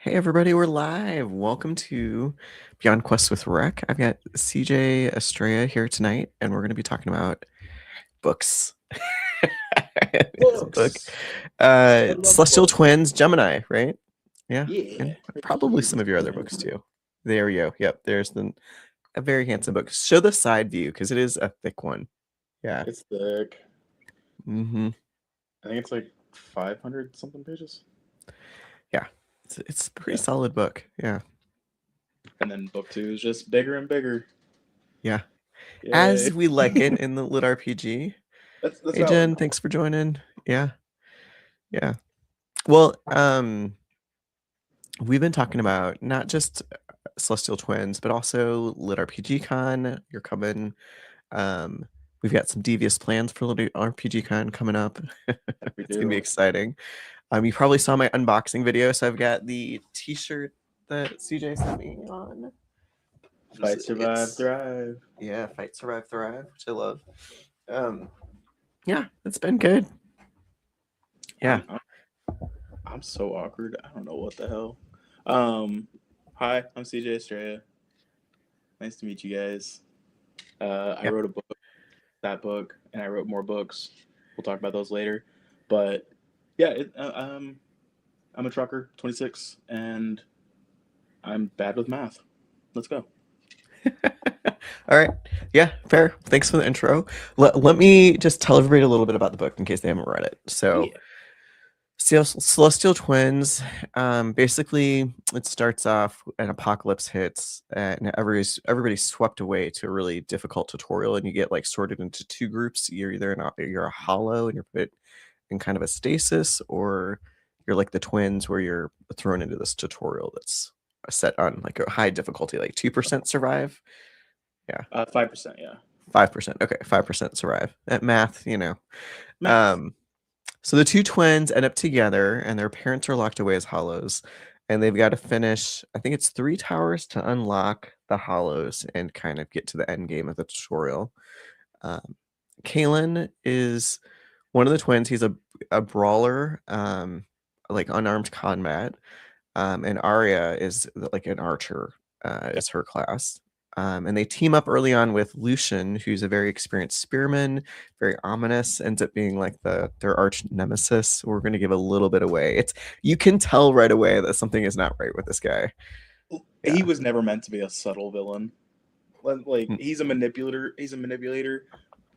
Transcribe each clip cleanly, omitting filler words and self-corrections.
Hey everybody, we're live. Welcome to Beyond Quest with Reck. I've got CJ Astrea here tonight, and we're going to be talking about books. It's a book. Books. I love Celestial books. Twins, Gemini, right? Yeah, Yeah. and Heck probably yeah, some of your other books too. There we go. Yep, there's a very handsome book. Show the side view because it is a thick one. Yeah. it's thick. Mm-hmm. I think it's like 500 something pages. Yeah. It's a pretty Yeah. solid book. Yeah. And then book two is just bigger and bigger. Yeah. Yay. As we like it in the Lit RPG. That's Hey valid. Jen, thanks for joining. Yeah. Yeah. Well, we've been talking about not just Celestial Twins, but also LitRPG Con. You're coming. Um, we've got some devious plans for LitRPG Con coming up. We It's gonna be do. exciting. You probably saw my unboxing video, so I've got the T-shirt that CJ sent me on. Fight, survive, It's thrive. yeah, Fight, Survive, Thrive, which I love. Um, yeah, it's been good. Yeah. I'm, I'm I'm so awkward. I don't know what the hell. Um, Hi, I'm CJ Astrea. Nice to meet you guys. I Yep. wrote a book, that book, and I wrote more books. We'll talk about those later. But yeah, I'm a trucker, 26, and I'm bad with math. Let's go. All right. Yeah, fair. Thanks for the intro. Let me just tell everybody a little bit about the book in case they haven't read it. So, Yeah. Celestial Twins, basically, it starts off an apocalypse hits, and everybody's swept away to a really difficult tutorial, and you get like sorted into two groups. You're either you're a hollow and you're put in kind of a stasis, or you're like the twins where you're thrown into this tutorial that's set on like a high difficulty, like 2% survive. Yeah. 5%, yeah. 5%. Okay, 5% survive. At math, you know. Math. Um, so the two twins end up together, and their parents are locked away as hollows, and they've got to finish. I think it's 3 towers to unlock the hollows and kind of get to the end game of the tutorial. Um, Kalen is one of the twins. He's a brawler, like unarmed combat, and Arya is like an archer. Okay. Is her class. And they team up early on with Lucian, who's a very experienced spearman, very ominous, ends up being like their arch nemesis. We're going to give a little bit away. It's you can tell right away that something is not right with this guy. He Yeah. was never meant to be a subtle villain. Like Mm, he's a manipulator. He's a manipulator.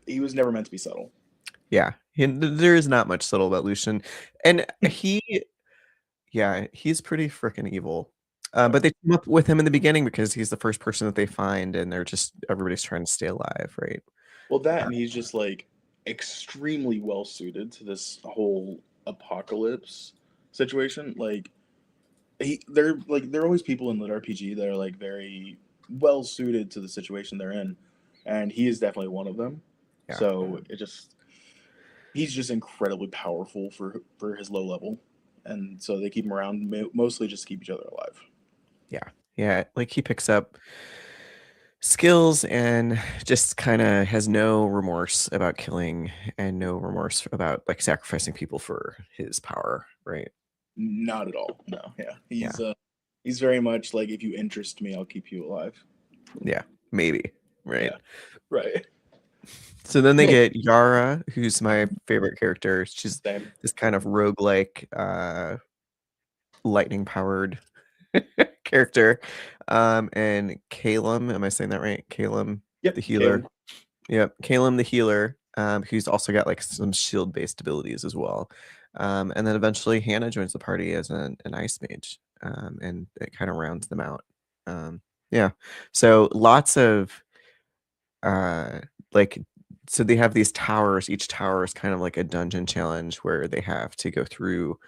He was never meant to be subtle. yeah. There is not much subtle about Lucian, and yeah, he's pretty freaking evil. Oh, But they team up with him in the beginning because he's the first person that they find, and they're just everybody's trying to stay alive, right? well, that Uh, and he's just like extremely well suited to this whole apocalypse situation. Like there are always people in lit RPG that are like very well suited to the situation they're in, and he is definitely one of them. yeah, So he's just incredibly powerful for his low level, and so they keep him around mostly just to keep each other alive. yeah, yeah. Like he picks up skills and just kind of has no remorse about killing and no remorse about like sacrificing people for his power, right? Not at all. No, yeah, Yeah, he's very much like if you interest me, I'll keep you alive. yeah, maybe, right? Yeah, right. So then they get Yara, who's my favorite character. She's Same. this kind of roguelike, lightning powered character. And Calum, am I saying that right? Calum Yep, the healer. Caleb. Yep, Calum the healer, who's also got like some shield based abilities as well. And then eventually Hannah joins the party as an ice mage, and it kind of rounds them out. Yeah, so lots of uh, like so they have these towers. Each tower is kind of like a dungeon challenge where they have to go through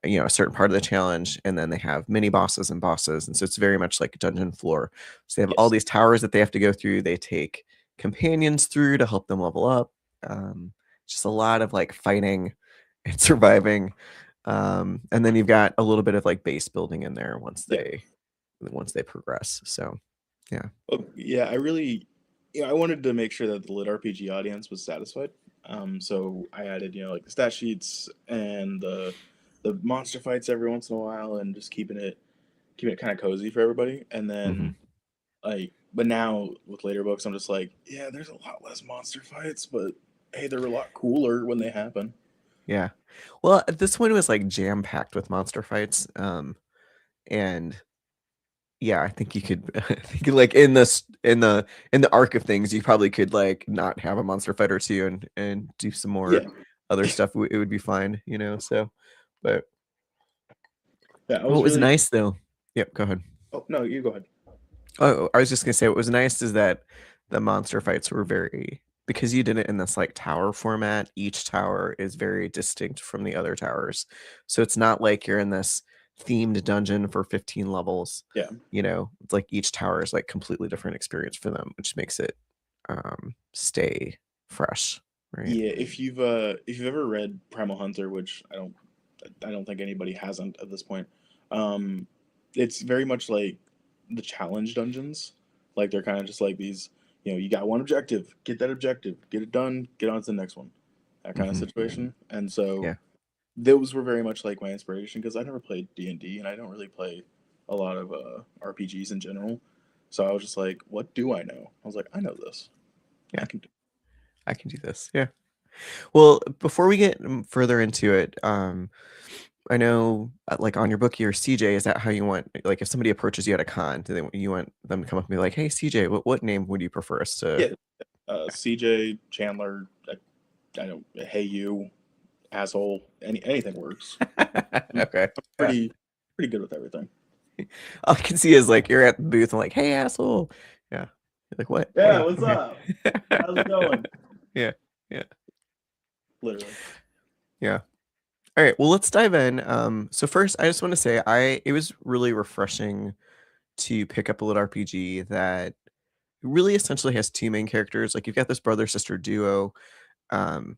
a certain part of the challenge, and then they have mini bosses and bosses, and so it's very much like a dungeon floor. So they have all Yes. these towers that they have to go through. They take companions through to help them level up. Just a lot of like fighting and surviving, and then you've got a little bit of like base building in there Yeah. once they progress. So yeah. Well, yeah. I wanted to make sure that the lit RPG audience was satisfied. So I added, like the stat sheets and the monster fights every once in a while, and just keeping it keeping it kind of cozy for everybody. And Hmm. then like, but now with later books, I'm just like, yeah, there's a lot less monster fights, but hey, they're a lot cooler when they happen. Yeah. Well, this one was like jam packed with monster fights. And yeah, I think you could I think like in the arc of things, you probably could like not have a monster fight or two and do some more Yeah, other stuff. It would be fine, so but yeah, I was what was really. nice though. Yep, go ahead. Oh no, you go ahead. Oh, I was just gonna say what was nice is that the monster fights were very because you did it in this like tower format, each tower is very distinct from the other towers. So it's not like you're in this themed dungeon for 15 levels. Yeah, It's like each tower is like completely different experience for them, which makes it stay fresh, right? yeah. If you've ever read Primal Hunter, which I don't think anybody hasn't at this point, um, it's very much like the challenge dungeons. Like they're kind of just like these. You got one objective, get that objective, get it done, get on to the next one, that kind of Hmm. situation. And so Yeah. those were very much like my inspiration because I never played D&D and I don't really play a lot of RPGs in general. So I was just like, what do I know? I was like, I know this. I Yeah. can do. I can do this. Yeah. Well, before we get further into it, I know, like on your book here, CJ, is that how you want, like if somebody approaches you at a con, you want them to come up and be like, hey, CJ, what name would you prefer us to? Yeah, CJ Chandler. I don't. Hey, you asshole. Anything works. I'm Okay. Yeah. pretty good with everything. All I can see is like you're at the booth and like, hey, asshole. Yeah. You're like, what? Yeah, Hey, what's I'm here. up? How's it going? Yeah. Yeah. Literally. Yeah. All right. Well, let's dive in. So first, I just want to say it was really refreshing to pick up a little RPG that really essentially has two main characters. Like you've got this brother sister duo. Um,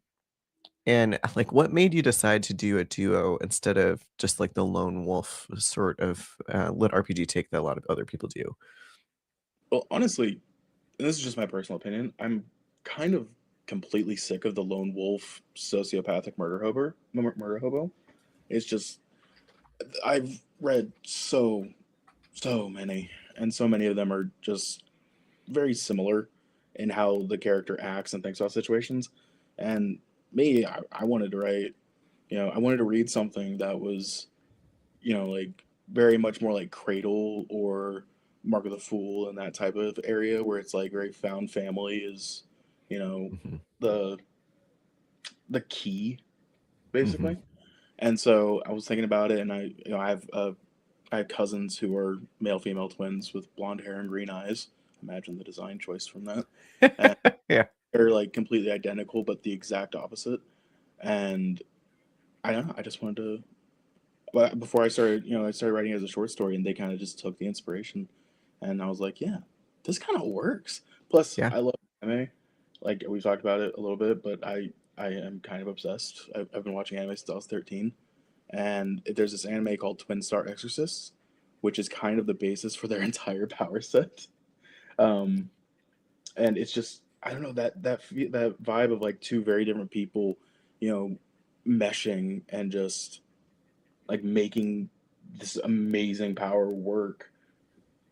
and like what made you decide to do a duo instead of just like the lone wolf sort of lit RPG take that a lot of other people do? Well, honestly, and this is just my personal opinion. I'm kind of completely sick of the lone wolf sociopathic murder hobo. It's just I've read so many, and so many of them are just very similar in how the character acts and thinks about situations. And me, I wanted to write, I wanted to read something that was, like very much more like Cradle or Mark of the Fool and that type of area where it's like very found family is, you know, Hmm. the the key Hmm. basically. And so I was thinking about it, and I have cousins who are male female twins with blonde hair and green eyes. Imagine the design choice from that. And Yeah. they're like completely identical, but the exact opposite. And I don't know. I just wanted to. But before I started, I started writing it as a short story, and they kind of just took the inspiration, and I was like, yeah, this kind of works. Plus, Yeah. I love anime. Like we talked about it a little bit, but I am kind of obsessed. I've been watching anime since I was 13, and there's this anime called Twin Star Exorcists, which is kind of the basis for their entire power set. Um, and it's just I don't know that vibe of like two very different people, you know, meshing and just like making this amazing power work,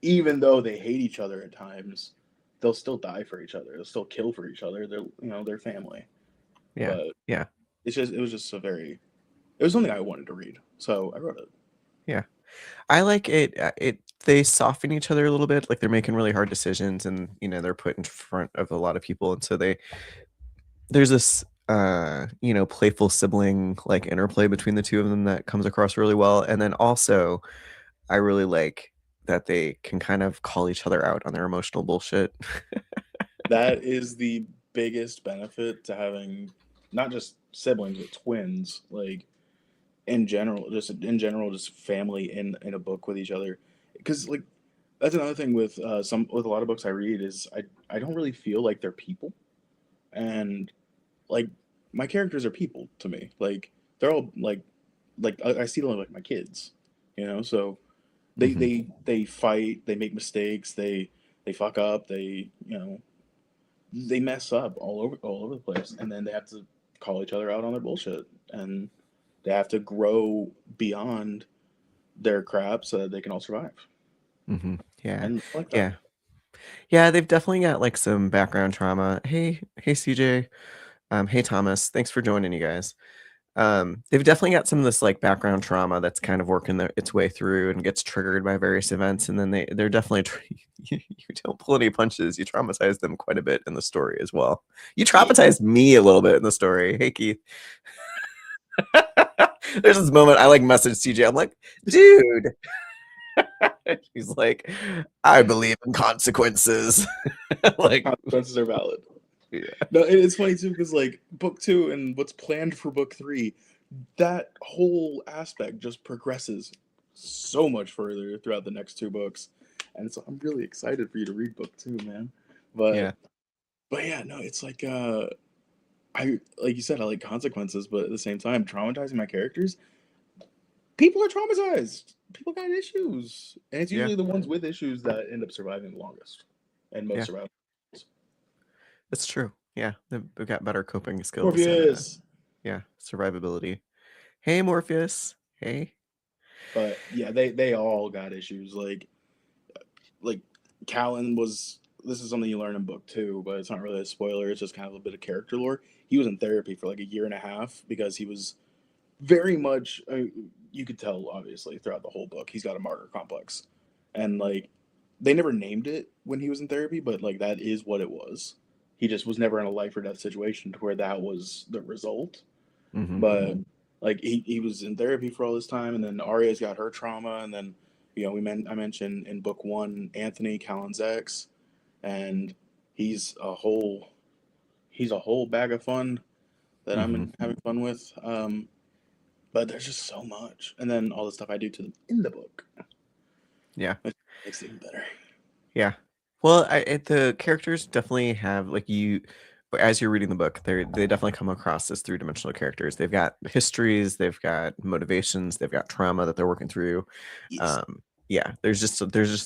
even though they hate each other at times. They'll still die for each other. They'll still kill for each other. They're family. Yeah. But Yeah. it was just it was something I wanted to read, so I wrote it. Yeah. I like it. They soften each other a little bit. Like they're making really hard decisions, and they're put in front of a lot of people, and so there's this playful sibling like interplay between the two of them that comes across really well. And then also, I really like that they can kind of call each other out on their emotional bullshit. That is the biggest benefit to having not just siblings but twins. Like in general, just family in a book with each other. Because like that's another thing with with a lot of books I read is I don't really feel like they're people, and like my characters are people to me. Like they're all I see them like my kids, So Hmm. they fight, they make mistakes, they fuck up, they mess up all over the place, and then they have to call each other out on their bullshit, and they have to grow beyond their crap so that they can all survive. Yeah, And I like that. yeah, yeah. They've definitely got like some background trauma. Hey, CJ. Hey, Thomas. Thanks for joining, you guys. They've definitely got some of this like background trauma that's kind of working its way through and gets triggered by various events, and then they're definitely you don't pull any punches. You traumatize them quite a bit in the story as well. You Yeah. traumatized me a little bit in the story. Hey, Keith. There's this moment I like message CJ. I'm like, dude. He's like, I believe in consequences. Like, Consequences are valid. yeah, No, it's funny too because like book two and what's planned for book three, that whole aspect just progresses so much further throughout the next two books, and so I'm really excited for you to read book two, man. yeah, But yeah, no, it's like I like you said, I like consequences, but at the same time, traumatizing my characters. People are traumatized. People got issues, and it's yeah, usually the ones with issues that end up surviving the longest and most yeah. survive. It's true. Yeah, they've got better coping skills and Morpheus. yeah, survivability. Hey, Morpheus. Hey. But yeah, they all got issues. Like Callan was. This is something you learn in book two, but it's not really a spoiler. It's just kind of a bit of character lore. He was in therapy for like a year and a half because he was very much. You could tell obviously throughout the whole book he's got a martyr complex, and like they never named it when he was in therapy, but like that is what it was. He just was never in a life or death situation to where that was the result. Mm-hmm. But like he was in therapy for all this time, and then Arya's got her trauma, and then I mentioned in book one Anthony Callan's ex, and he's a whole he's a whole bag of fun that Mm-hmm. having fun with. But there's just so much, and then all the stuff I do to them in the book, Yeah. which makes it even better. Yeah. Well, the characters definitely have like as you're reading the book, they definitely come across as three-dimensional characters. They've got histories, they've got motivations, they've got trauma that they're working through. Yes, Yeah, there's just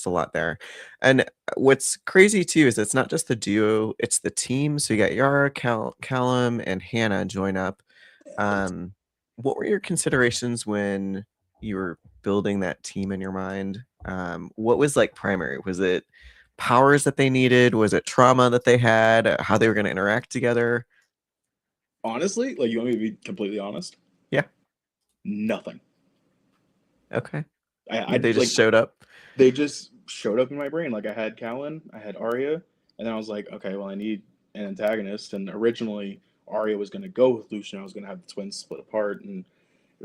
a lot there. And what's crazy too is it's not just the duo, it's the team. So you got Yara, Callum, and Hannah join up. Um, what were your considerations when you were building that team in your mind? What was like primary? Was it powers that they needed? Was it trauma that they had? How they were going to interact together? honestly, like you want me to be completely honest? Yeah. Nothing. Okay. I They just like showed up. they just showed up in my brain. Like I had Callan, I had Arya, and then I was like, okay, well I need an antagonist. And originally Arya was going to go with Lucian. I was going to have the twins split apart and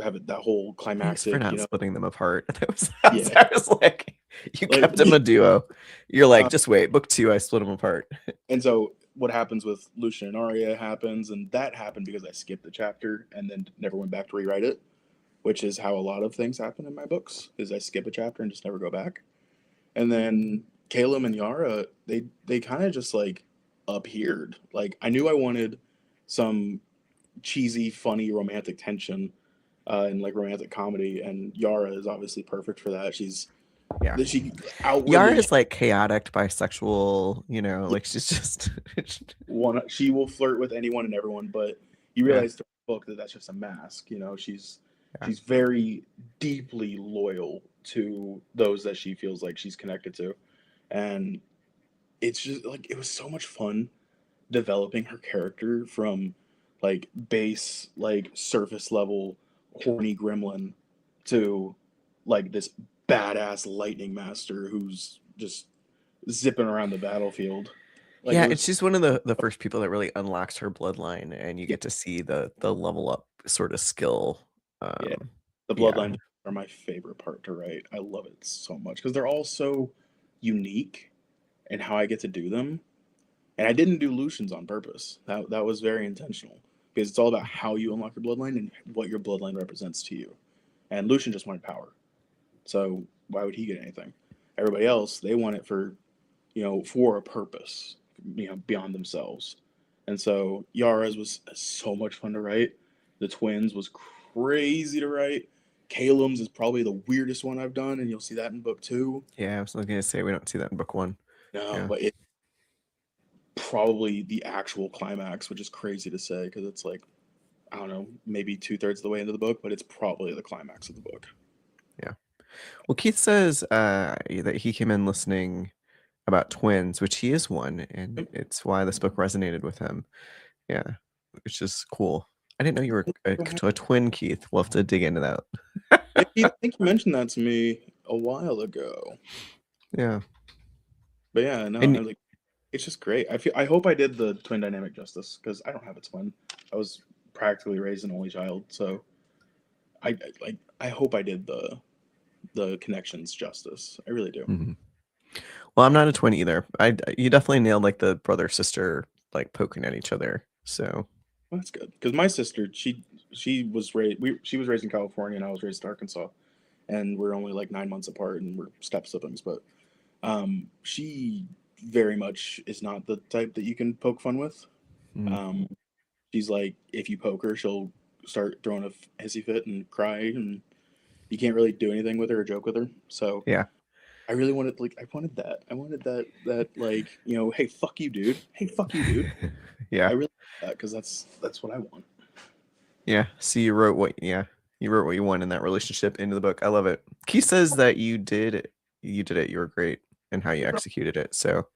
have it, that whole Thanks for climactic, not splitting them apart. yeah, I was like, you like kept them a duo. You're like, uh, just wait. Book two, I split them apart. and so what happens with Lucian and Arya happens, and that happened because I skipped the chapter and then never went back to rewrite it, which is how a lot of things happen in my books. Is I skip a chapter and just never go back. And then Caleb and Yara, they kind of just like appeared. Like I knew I wanted some cheesy, funny, romantic tension, and like romantic comedy, and Yara is obviously perfect for that. Yeah. She Yara outwardly is like chaotic, bisexual, like she's just she will flirt with anyone and everyone, but you yeah, realize through the book that that's just a mask. yeah. She's very deeply loyal to those that she feels like she's connected to, and it's just like it was so much fun developing her character from like base like surface level horny gremlin to like this badass lightning master who's just zipping around the battlefield. Like it Yeah, and was she's one of the first people that really unlocks her bloodline, and you yeah, get to see the level up sort of skill. yeah. The Yeah, bloodline are my favorite part to write. I love it so much because they're all so unique in how I get to do them. And I didn't do Lucian's on purpose. That was very intentional because it's all about how you unlock your bloodline and what your bloodline represents to you. And Lucian just wanted power, so why would he get anything? Everybody else they want it for for a purpose, beyond themselves. And so Yara's was so much fun to write. The twins was crazy to write. Caleb's is probably the weirdest one I've done, and you'll see that in book two. yeah. I was gonna say we don't see that in book one. No, Yeah, but it's probably the actual climax, which is crazy to say because it's like I don't know, maybe 2/3 of the way into the book, but it's probably the climax of the book. yeah. Well, Keith says that he came in listening about twins, which he is one, and it's why this book resonated with him. Yeah, which is cool. I didn't know you were a twin, Keith. We'll have to dig into that. Yeah, Keith, I think you mentioned that to me a while ago. Yeah. But yeah, no, And I'm like, it's just great. I hope I did the twin dynamic justice because I don't have a twin. I was practically raised an only child, so I hope I did the connections justice. I really do. mhm. Well, I'm not a twin either. You definitely nailed like the brother sister like poking at each other. So Well, that's good because my sister, she was raised she was raised in California and I was raised in Arkansas, and we're only like 9 months apart and we're step siblings. But she very much is not the type that you can poke fun with. mm, Um, she's like, if you poke her, she'll start throwing a hissy fit and cry, and you can't really do anything with her or joke with her. So yeah. I really wanted I wanted that. I wanted that like, hey, fuck you, dude. Hey, fuck you, dude. I Yeah. really want that because that's what I want. Yeah. So you wrote what you want in that relationship into the book. I love it. Keith says that you did it. You were great in how you executed it. So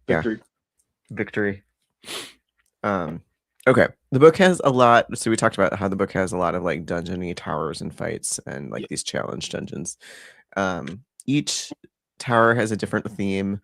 yeah, Victory. victory. Okay. The book has a lot. So we talked about how the book has a lot of like dungeony towers and fights and like Yeah. these challenge dungeons. Each tower has a different theme.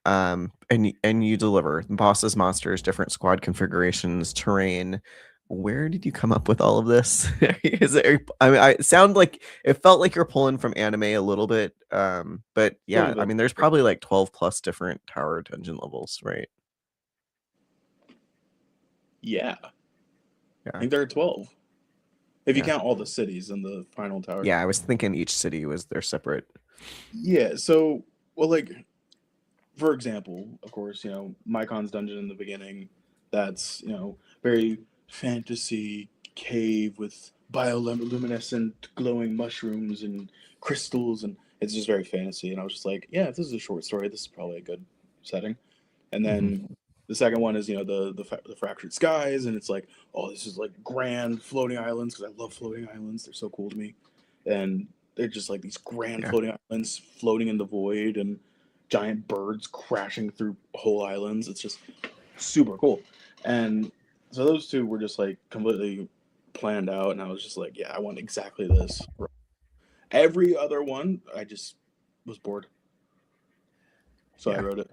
And you deliver bosses, monsters, different squad configurations, terrain. Where did you come up with all of this? Is it, I mean, I it sound like it felt like you're pulling from anime a little bit. But A little yeah, I bit. mean, there's probably like 12 plus different tower dungeon levels, right? Yeah. I Yeah, think there are 12. If you yeah, count all the cities in the final tower. yeah. I was thinking each city was their separate. Yeah, so well like for example, of course, Mycon's dungeon in the beginning, that's, very fantasy cave with bioluminescent glowing mushrooms and crystals, and it's just very fantasy. And I was just like, yeah, if this is a short story, this is probably a good setting. And Mhm. then the second one is, the fractured skies, and it's like, oh, this is like grand floating islands because I love floating islands. They're so cool to me, and they're just like these grand Yeah, floating islands floating in the void, and giant birds crashing through whole islands. It's just super cool. And so those two were just like completely planned out, and I was just like, yeah, I want exactly this. Every other one, I just was bored, so I yeah, wrote it.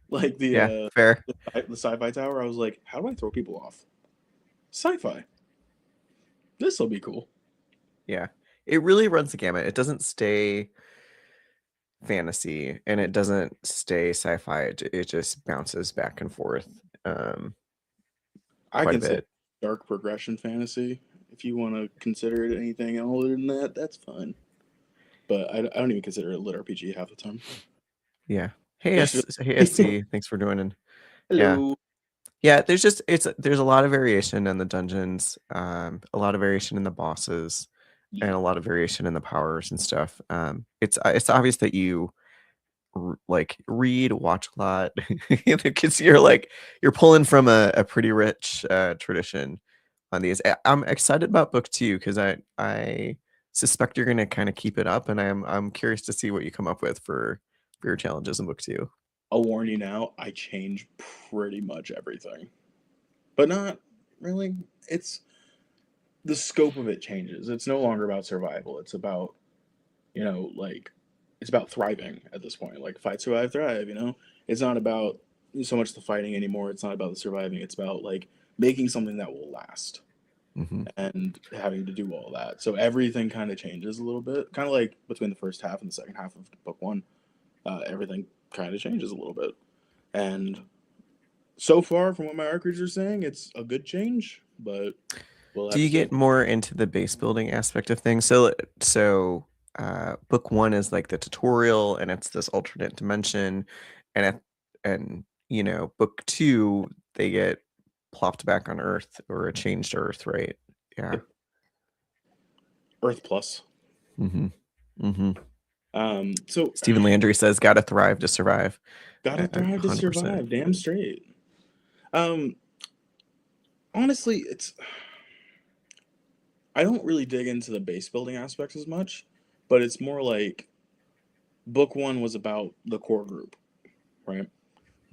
Like yeah. Fair. the sci-fi tower, I was like, how do I throw people off? Sci-fi. This will be cool. Yeah, it really runs the gamut. It doesn't stay fantasy and it doesn't stay sci-fi. It just bounces back and forth I quite a consider bit. dark progression fantasy. If you want to consider it anything other than that, that's fine. But I don't even consider it lit RPG half the time. Yeah. Hey, It's just Hey, SC, thanks for joining. Yeah. hello. Yeah, there's a lot of variation in the dungeons, a lot of variation in the bosses, and Yeah. a lot of variation in the powers and stuff. It's obvious that you like read, watch a lot, because you're pulling from a pretty rich tradition on these. I'm excited about book two because I suspect you're gonna kind of keep it up, and I'm curious to see what you come up with for your challenges in book two. I'll warn you now, I change pretty much everything. But not really. It's the scope of it changes. It's no longer about survival. It's about, like it's about thriving at this point. Like fight, survive, thrive. It's not about so much the fighting anymore. It's not about the surviving. It's about like making something that will last Hmm. and having to do all that. So everything kind of changes a little bit. Kind of like between the first half and the second half of book one, everything kind of changes a little bit. And so far, from what my arc readers are saying, it's a good change, but we'll Do have to you see. get more into the base building aspect of things? So book one is like the tutorial, and it's this alternate dimension, and book two they get plopped back on Earth or a changed Earth, right? Yeah. Yep. Earth Plus. Mm-hmm. Mm-hmm. So Stephen Landry says, "Gotta thrive to survive." gotta thrive to 100%. survive. Damn straight. Um, Honestly, I don't really dig into the base building aspects as much, but it's more like book one was about the core group, right?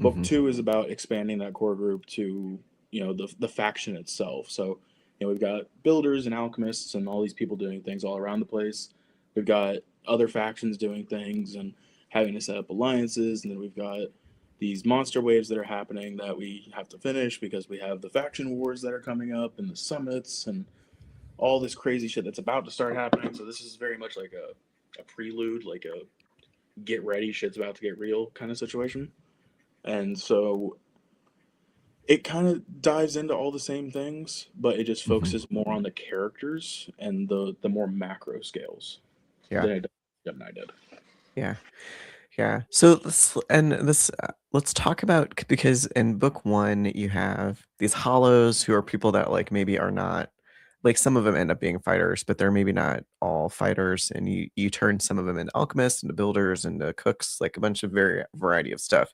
Book Hmm. two is about expanding that core group to, the faction itself. So, we've got builders and alchemists and all these people doing things all around the place. We've got other factions doing things and having to set up alliances, and then we've got these monster waves that are happening that we have to finish because we have the faction wars that are coming up and the summits and all this crazy shit that's about to start happening. So this is very much like a prelude, like a get ready, shit's about to get real kind of situation. And so it kind of dives into all the same things, but it just Hmm. focuses more on the characters and the more macro scales Yeah. than it does Gemini did. Yeah. Yeah. So let's talk about, because in book one you have these hollows who are people that like maybe are not, like some of them end up being fighters, but they're maybe not all fighters, and you turn some of them into alchemists, into builders, into cooks, like a bunch of variety of stuff.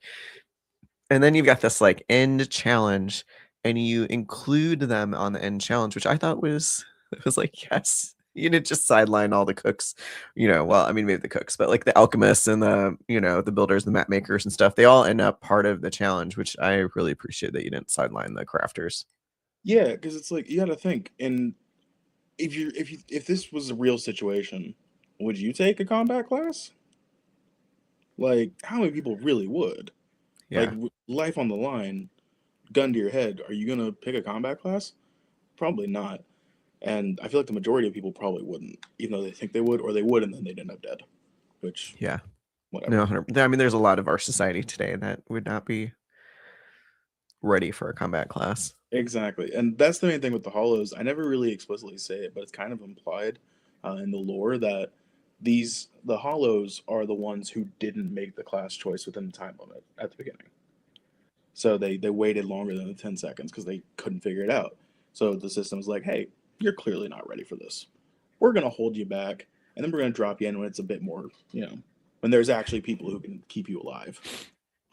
And then you've got this like end challenge, and you include them on the end challenge, which I thought was it was like, yes, you didn't just sideline all the cooks, well, I mean maybe the cooks, but like the alchemists and the builders, the map makers and stuff, they all end up part of the challenge, which I really appreciate that you didn't sideline the crafters. Yeah, because it's like you got to think, and if this was a real situation, would you take a combat class? Like, how many people really would? Like, Yeah. life on the line, gun to your head. Are you gonna pick a combat class? Probably not. And I feel like the majority of people probably wouldn't, even though they think they would, or they would, and then they'd end up dead. Which, Yeah. No, whatever. 100, I mean there's a lot of our society today that would not be ready for a combat class. Exactly. And that's the main thing with the Hollows. I never really explicitly say it, but it's kind of implied in the lore that the Hollows are the ones who didn't make the class choice within the time limit at the beginning. So they waited longer than the 10 seconds because they couldn't figure it out. So the system's like, hey, you're clearly not ready for this. We're going to hold you back, and then we're going to drop you in when it's a bit more, when there's actually people who can keep you alive.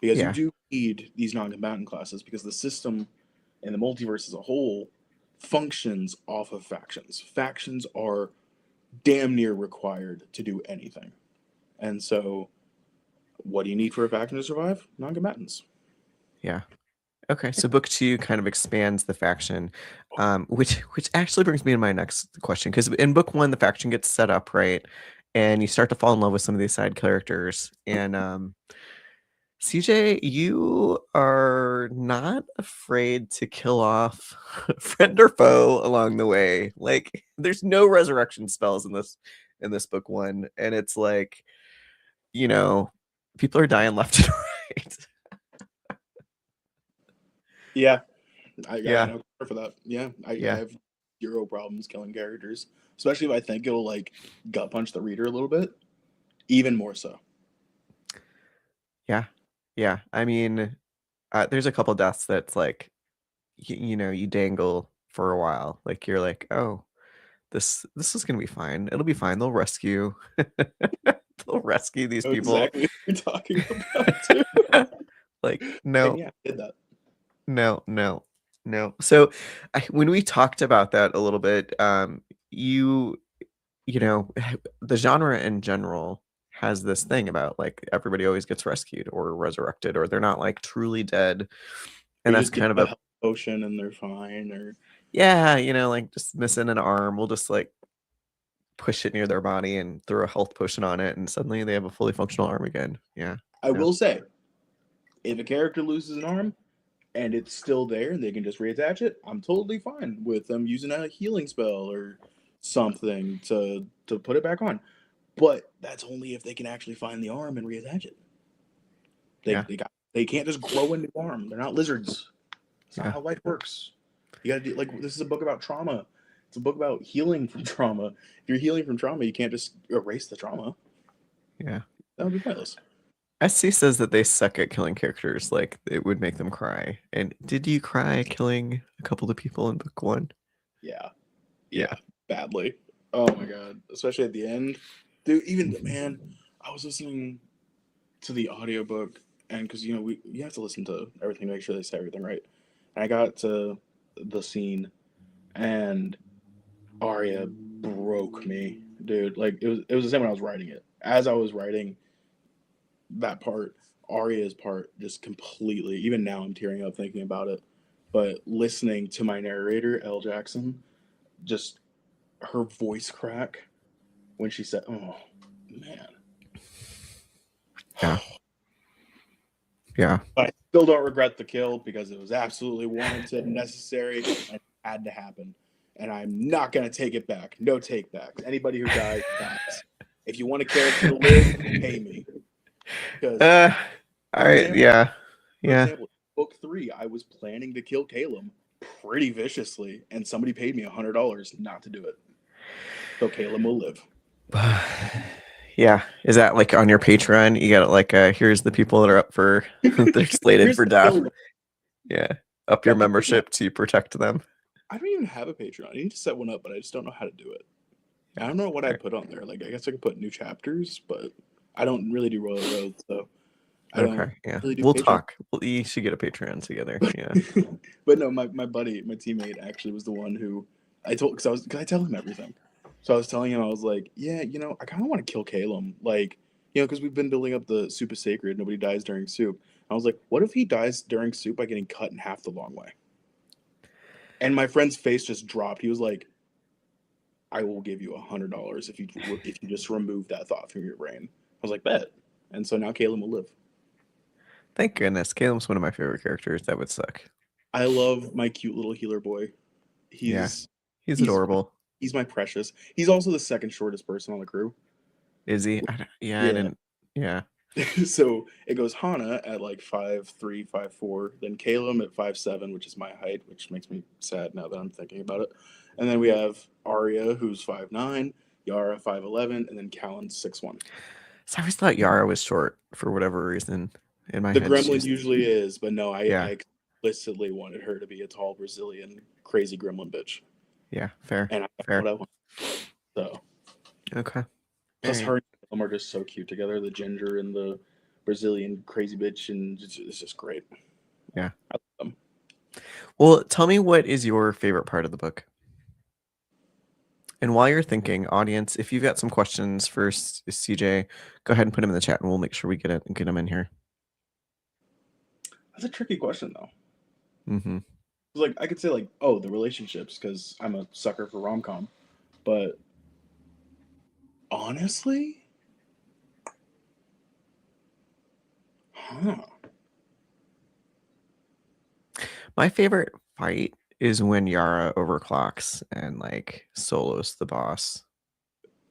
Because you Yeah. do need these non combatant classes because the system and the multiverse as a whole functions off of factions. Factions are damn near required to do anything. And so, what do you need for a faction to survive? Non combatants. Yeah. Okay, so book two kind of expands the faction, which actually brings me to my next question. Because in book one, the faction gets set up, right, and you start to fall in love with some of these side characters. And CJ, you are not afraid to kill off friend or foe along the way. Like, there's no resurrection spells in this book one, and it's like, you know, people are dying left and right. Yeah, I got Yeah, no care for that. Yeah, I yeah, have zero problems killing characters, especially if I think it'll like gut punch the reader a little bit, even more so. yeah, yeah. I mean, there's a couple deaths that's like, you dangle for a while. Like you're like, oh, this is gonna be fine. It'll be fine. They'll rescue. They'll rescue these Know people. exactly what you're talking about too. Like, And no, yeah, I did that. no, no, no. So when we talked about that a little bit, you know, the genre in general has this thing about like everybody always gets rescued or resurrected, or they're not like truly dead. Or And you that's just give kind of them a a, health potion and they're fine. Or yeah, like just missing an arm. We'll just like push it near their body and throw a health potion on it, and suddenly they have a fully functional arm again. Yeah. I No. will say, if a character loses an arm and it's still there and they can just reattach it, I'm totally fine with them using a healing spell or something to put it back on. But that's only if they can actually find the arm and reattach it. Yeah. They can't just grow a new arm. They're not lizards. It's not Yeah. how life works. You gotta do like this is a book about trauma. It's a book about healing from trauma. If you're healing from trauma, you can't just erase the trauma. Yeah. That would be pointless. SC says that they suck at killing characters, like it would make them cry. And did you cry killing a couple of people in book one? Yeah. Yeah. Yeah. Badly. Oh my god. Especially at the end. Dude, even Mhm. man, I was listening to the audiobook and because you have to listen to everything to make sure they say everything right. And I got to the scene and Arya broke me. dude. Like it was the same when I was writing it. As I was writing that part, Arya's part, just completely. Even now, I'm tearing up thinking about it. But listening to my narrator, L. Jackson, just her voice crack when she said, "Oh man." Yeah. Yeah. But I still don't regret the kill because it was absolutely warranted and necessary and it had to happen. And I'm not going to take it back. No take backs. Anybody who dies, dies. If you want a character to live, pay me. Because, All right. Yeah. for Yeah. example, book 3, I was planning to kill Caleb pretty viciously, and somebody paid me $100 not to do it. So Caleb will live. Yeah. Is that like on your Patreon? You got like here's the people that are up for they're slated for death. Yeah. Up your membership to protect them. I don't even have a Patreon. I need to set one up, but I just don't know how to do it. I don't know what I put on there. Like, I guess I could put new chapters, but I don't really do Royal Road, so I don't really do We'll Patreon. talk. You should get a Patreon together. Yeah. But no, my buddy, my teammate actually was the one who I told, because I tell him everything. So I was telling him, I was like, yeah, I kind of want to kill Caleb. Like, because we've been building up the Soup is Sacred. Nobody dies during Soup. I was like, what if he dies during Soup by getting cut in half the long way? And my friend's face just dropped. He was like, I will give you $100 if you just remove that thought from your brain. I was like, bet. And so now Caleb will live. Thank goodness. Caleb's one of my favorite characters. That would suck. I love my cute little healer boy. He's adorable. He's my precious. He's also the second shortest person on the crew. Is he? I didn't. Yeah. So it goes Hana at like 5'3", 5'4", then Caleb at 5'7", which is my height, which makes me sad now that I'm thinking about it. And then we have Arya, who's 5'9", Yara 5'11", and then Callan 6'1". So I always thought Yara was short for whatever reason. In my The head, gremlin usually is, but no, I Yeah. explicitly wanted her to be a tall Brazilian crazy gremlin bitch. Yeah, fair. And I Fair. what I want. So Okay. plus her and them are just so cute together. The ginger and the Brazilian crazy bitch, and it's just great. Yeah. I love them. Well, tell me, what is your favorite part of the book? And while you're thinking, audience, if you've got some questions for CJ, go ahead and put them in the chat, and we'll make sure we get them in here. That's a tricky question, though. Mm-hmm. Like, I could say, like, oh, the relationships, because I'm a sucker for rom-com. But honestly, My favorite fight is when Yara overclocks and like solos the boss.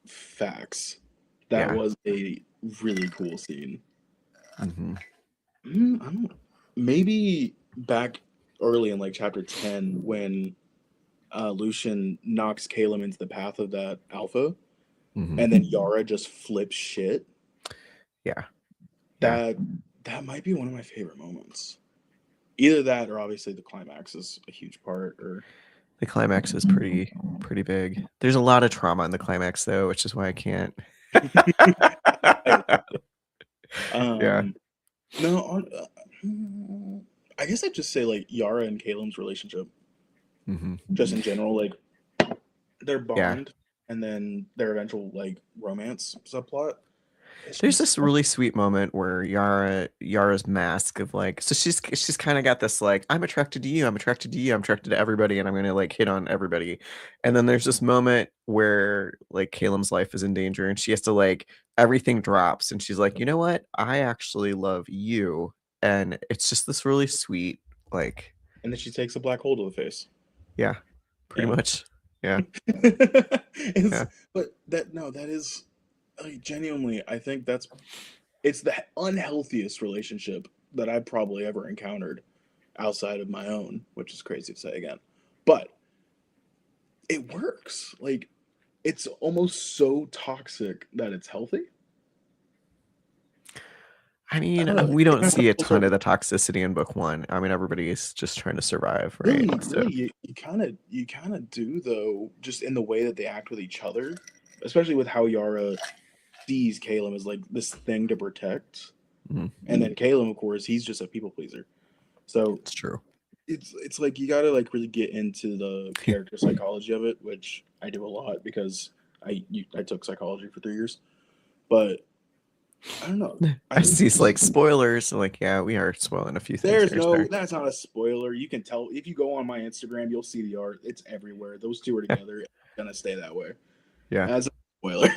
Facts. That was a really cool scene. Mm-hmm. I don't. Maybe back early in like chapter 10 when Lucian knocks Caleb into the path of that alpha, and then Yara just flips shit. Yeah. That might be one of my favorite moments. Either that or obviously the climax is a huge part. Or the climax is pretty big. There's a lot of trauma in the climax though, which is why I can't. Yeah. No, I guess I'd just say like Yara and Caleb's relationship, just in general, like their bond and then their eventual like romance subplot. There's this really sweet moment where Yara's mask of like, so she's kind of got this like, I'm attracted to you, I'm attracted to you, I'm attracted to everybody, and I'm gonna like hit on everybody. And then there's this moment where like Caleb's life is in danger, and she has to like, everything drops, and she's like, you know what? I actually love you, and it's just this really sweet like. And then she takes a black hole to the face. Yeah, pretty much. Yeah. But that is. Like, genuinely, I think it's the unhealthiest relationship that I've probably ever encountered outside of my own, which is crazy to say again. But it works. Like, it's almost so toxic that it's healthy. I mean, we don't see a ton of the toxicity in book 1. I mean, everybody is just trying to survive, right? Really, you kind of do though, just in the way that they act with each other, especially with how Yara sees Caleb as like this thing to protect, and then Caleb, of course, he's just a people pleaser. So it's true. It's like you gotta like really get into the character psychology of it, which I do a lot because I took psychology for 3 years, but I don't know. I I think see it's like spoilers. Like, yeah, we are spoiling a few things there's here, no, sir. that's not a spoiler. You can tell if you go on my Instagram, you'll see the art. It's everywhere. Those two are together. It's gonna stay that way. Yeah. As a spoiler,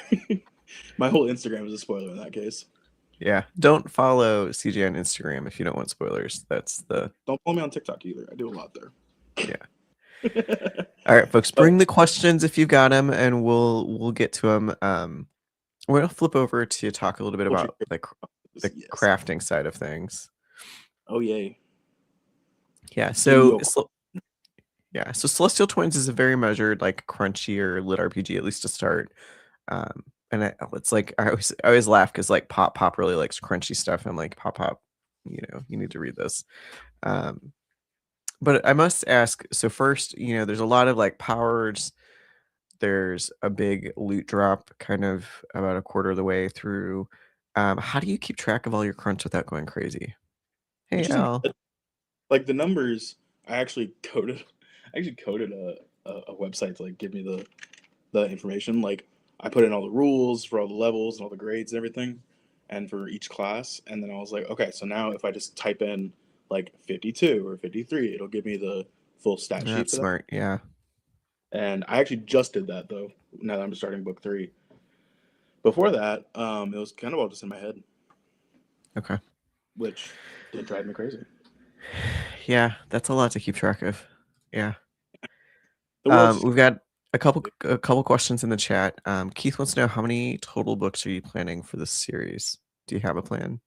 my whole Instagram is a spoiler in that case. Yeah. Don't follow CJ on Instagram if you don't want spoilers. That's the Don't follow me on TikTok either. I do a lot there. yeah. All right, folks, But bring the questions if you've got them, and we'll get to them. We're gonna flip over to talk a little bit poultry, about like the yes. crafting side of things. Oh yay. Yeah. Give me So your yeah, so Celestial Twins is a very measured, like crunchy or lit RPG, at least to start. And it's like I always laugh because like Pop really likes crunchy stuff. I'm like Pop, you need to read this. Um, but I must ask. So first, there's a lot of like powers. There's a big loot drop, kind of about a quarter of the way through. How do you keep track of all your crunch without going crazy? Hey, which is Al. like the numbers. I actually coded. I actually coded a website to like give me the information. Like I put in all the rules for all the levels and all the grades and everything, and for each class. And then I was like, okay, so now if I just type in like 52 or 53, it'll give me the full stat sheet That's for that. smart. Yeah. And I actually just did that though. Now that I'm starting book 3. Before that, it was kind of all just in my head, Okay. which did drive me crazy. Yeah, that's a lot to keep track of. Yeah. The world's We've got a couple questions in the chat. Keith wants to know how many total books are you planning for this series? Do you have a plan?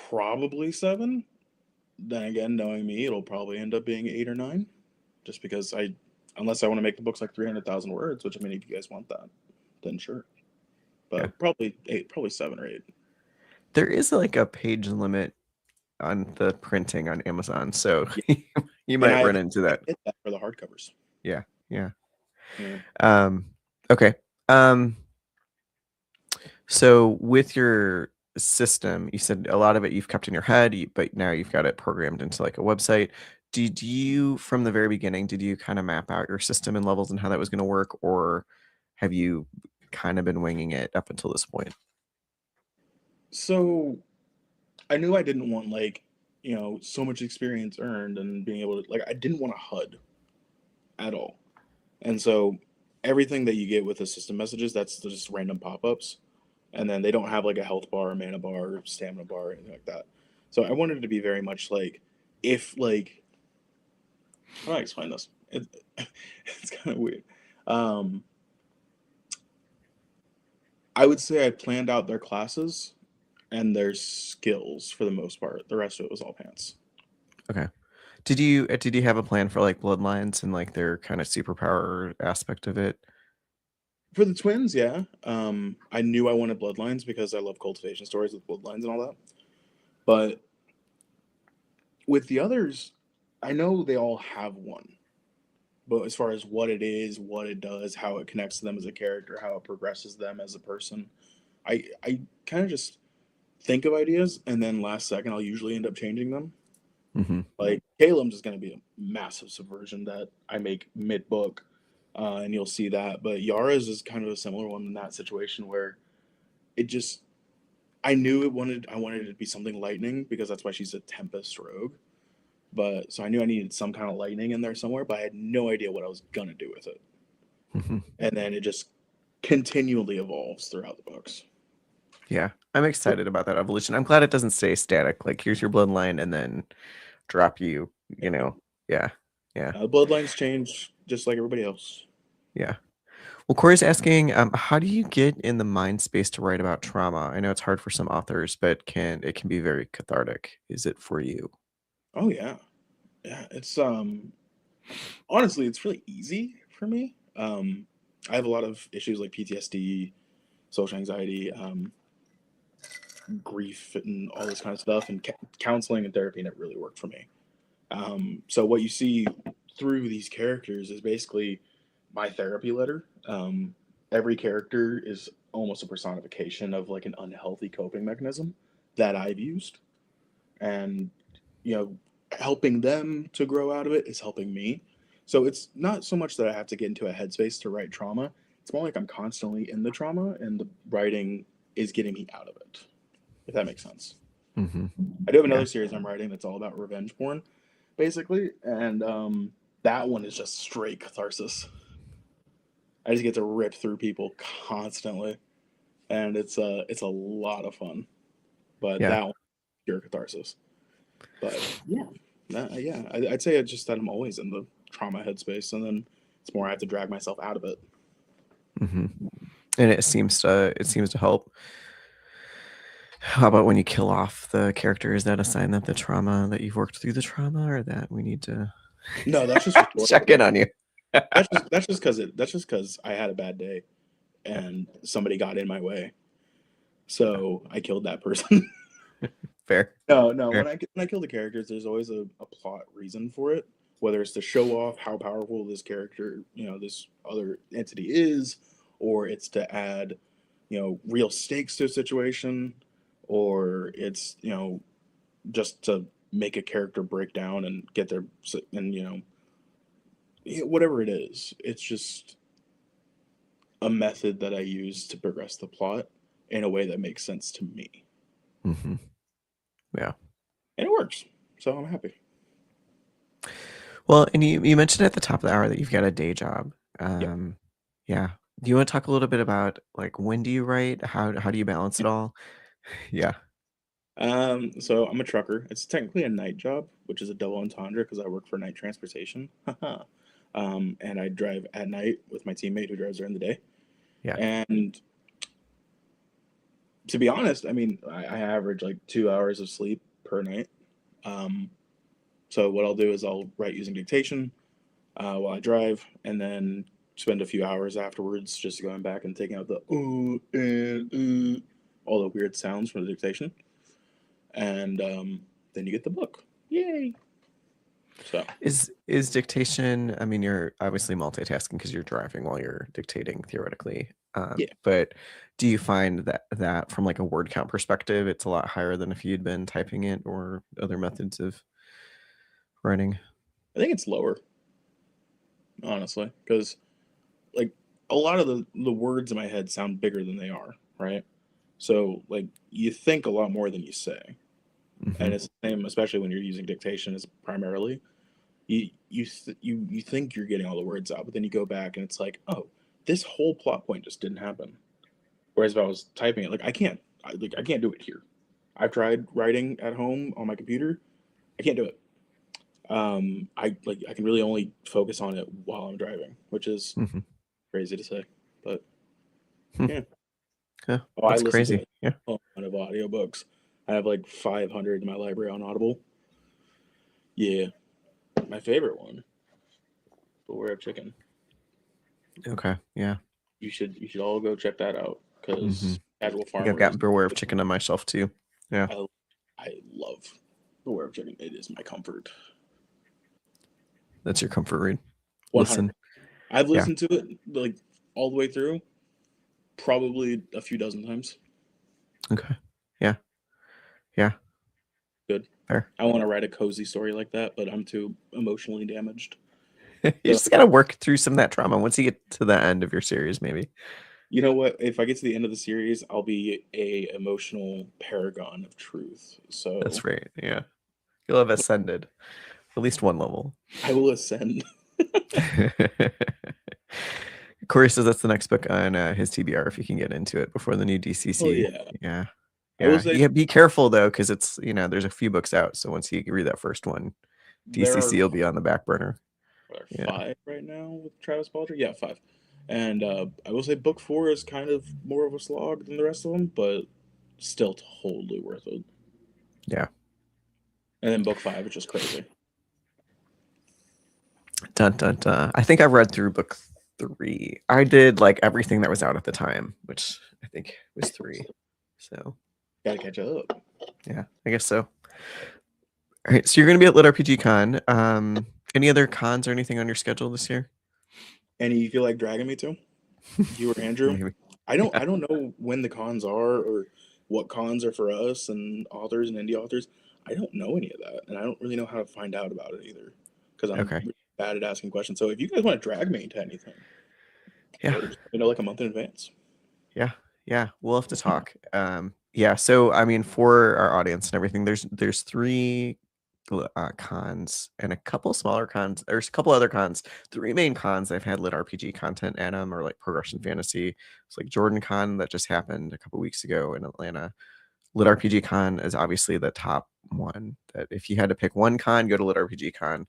probably 7. Then again, knowing me, it'll probably end up being 8 or 9, just because unless I want to make the books like 300,000 words, which I mean, if you guys want that, then sure. Yeah. But probably 8, probably 7 or 8. There is like a page limit on the printing on Amazon, so Yeah. you And might run into I that. hit that for the hardcovers. Yeah. Yeah. Yeah. Okay. Um, so with your system, you said a lot of it you've kept in your head, but now you've got it programmed into like a website. Did you, from the very beginning, did you kind of map out your system and levels and how that was going to work, or have you kind of been winging it up until this point? So I knew I didn't want like, so much experience earned and being able to like I didn't want a HUD at all. And so everything that you get with the system messages, that's just random pop-ups. And then they don't have like a health bar, a mana bar, or stamina bar, or anything like that. So I wanted it to be very much like if like how do I explain this? It's kind of weird. Um, I would say I planned out their classes and their skills for the most part. The rest of it was all pants. Okay. Did you have a plan for like bloodlines and like their kind of superpower aspect of it? For the twins, yeah. I knew I wanted bloodlines because I love cultivation stories with bloodlines and all that. But with the others, I know they all have one. But as far as what it is, what it does, how it connects to them as a character, how it progresses them as a person, I kind of just think of ideas and then last second I'll usually end up changing them. Mm-hmm. Like Caleb's is going to be a massive subversion that I make mid book, and you'll see that. But Yara's is kind of a similar one in that situation where it just I wanted it to be something lightning because that's why she's a Tempest rogue. But so I knew I needed some kind of lightning in there somewhere, but I had no idea what I was gonna do with it. Mm-hmm. And then it just continually evolves throughout the books. Yeah, I'm excited about that evolution. I'm glad it doesn't stay static. Like here's your bloodline, and then drop you. Yeah, yeah, Bloodlines change just like everybody else. yeah. Well, Corey's asking, how do you get in the mind space to write about trauma? I know it's hard for some authors, but it can be very cathartic. Is it for you? Oh yeah, yeah. It's honestly, it's really easy for me. I have a lot of issues like PTSD, social anxiety, grief, and all this kind of stuff, and counseling and therapy, and it really worked for me. So what you see through these characters is basically my therapy letter. Every character is almost a personification of like an unhealthy coping mechanism that I've used, and you know, helping them to grow out of it is helping me. So it's not so much that I have to get into a headspace to write trauma. it's more like I'm constantly in the trauma, and the writing is getting me out of it. If that makes sense. Mm-hmm. I do have Yeah. another series I'm writing that's all about revenge porn, basically, and that one is just straight catharsis. I just get to rip through people constantly, and it's a lot of fun. But Yeah. that one, pure catharsis. But yeah, I'd say it's just that I'm always in the trauma headspace, and then it's more I have to drag myself out of it. Mm-hmm. And it seems to help. How about when you kill off the character? Is that a sign that the trauma that you've worked through the trauma, or that we need to No, that's just check in rhetorical. on you? That's just because I had a bad day and somebody got in my way, so I killed that person. Fair. No, no. Fair. When I kill the characters, there's always a plot reason for it. Whether it's to show off how powerful this character, this other entity is, or it's to add, real stakes to a situation, or it's just to make a character break down and get their and whatever it is. It's just a method that I use to progress the plot in a way that makes sense to me, Mm-hmm. Yeah. and it works. So I'm happy. Well, and you mentioned at the top of the hour that you've got a day job. Yeah. Yeah. Do you want to talk a little bit about like when do you write? How do you balance it all? Yeah. So I'm a trucker. It's technically a night job, which is a double entendre because I work for night transportation. And I drive at night with my teammate who drives during the day. Yeah. And to be honest, I mean, I average like 2 hours of sleep per night. Um, so what I'll do is I'll write using dictation while I drive, and then spend a few hours afterwards just going back and taking out the and all the weird sounds from the dictation, and then you get the book. Yay! So Is dictation, I mean, you're obviously multitasking because you're driving while you're dictating theoretically. yeah, But do you find that from like a word count perspective, it's a lot higher than if you'd been typing it or other methods of writing? I think it's lower, honestly, because like a lot of the words in my head sound bigger than they are, right? So like you think a lot more than you say, Mm-hmm. and it's the same, especially when you're using dictation as primarily. You think you're getting all the words out, but then you go back and it's like, oh, this whole plot point just didn't happen. Whereas if I was typing it, like I can't do it here. I've tried writing at home on my computer. I can't do it. I can really only focus on it while I'm driving, which is Mm-hmm. crazy to say, but Hmm. yeah. Yeah, Oh, I that's listen to crazy. Yeah. a ton of audiobooks. I have like 500 in my library on Audible. Yeah, my favorite one, Beware of Chicken. Okay. Yeah. You should all go check that out Mm-hmm. because Casual I think I've Farmer is got Beware of Chicken on my shelf too. Yeah. I I love Beware of Chicken. It is my comfort. That's your comfort read. 100. Listen. I've Yeah. listened to it like all the way through, probably a few dozen times. Okay. Yeah. Yeah. Good. Fair. I want to write a cozy story like that, but I'm too emotionally damaged. You So just gotta work through some of that trauma once you get to the end of your series, maybe. you know what? If I get to the end of the series, I'll be a emotional paragon of truth. So That's right. Yeah. You'll have ascended at least one level. I will ascend. Corey says that's the next book on his TBR if you can get into it before the new Oh DCC. yeah. Yeah. I will Yeah. say Yeah. Be careful though, because it's, there's a few books out. So once you read that first one, there are DCC will be on the back burner. Yeah. five right now with Travis Baldree. Yeah, five. And I will say book four is kind of more of a slog than the rest of them, but still totally worth it. Yeah. And then book five is just crazy. Dun, dun, dun. I think I've read through book 3. I did like everything that was out at the time, which I think was 3. So Gotta catch up. yeah, I guess so. All right, so you're going to be at LitRPG Con. Any other cons or anything on your schedule this year? Any you feel like dragging me to? You or Andrew? Maybe. I don't Yeah. I don't know when the cons are or what cons are for us and authors and indie authors. I don't know any of that, and I don't really know how to find out about it either because I'm Okay. really bad at asking questions. So if you guys want to drag me into anything, Yeah. or just, like a month in advance. Yeah. Yeah. We'll have to talk. Yeah. So, I mean, for our audience and everything, there's three cons and a couple smaller cons. There's a couple other cons. Three main cons that have had lit RPG content at them, or like Progression Fantasy. It's like Jordan Con that just happened a couple weeks ago in Atlanta. Lit RPG Con is obviously the top one. That if you had to pick one con, go to Lit RPG Con.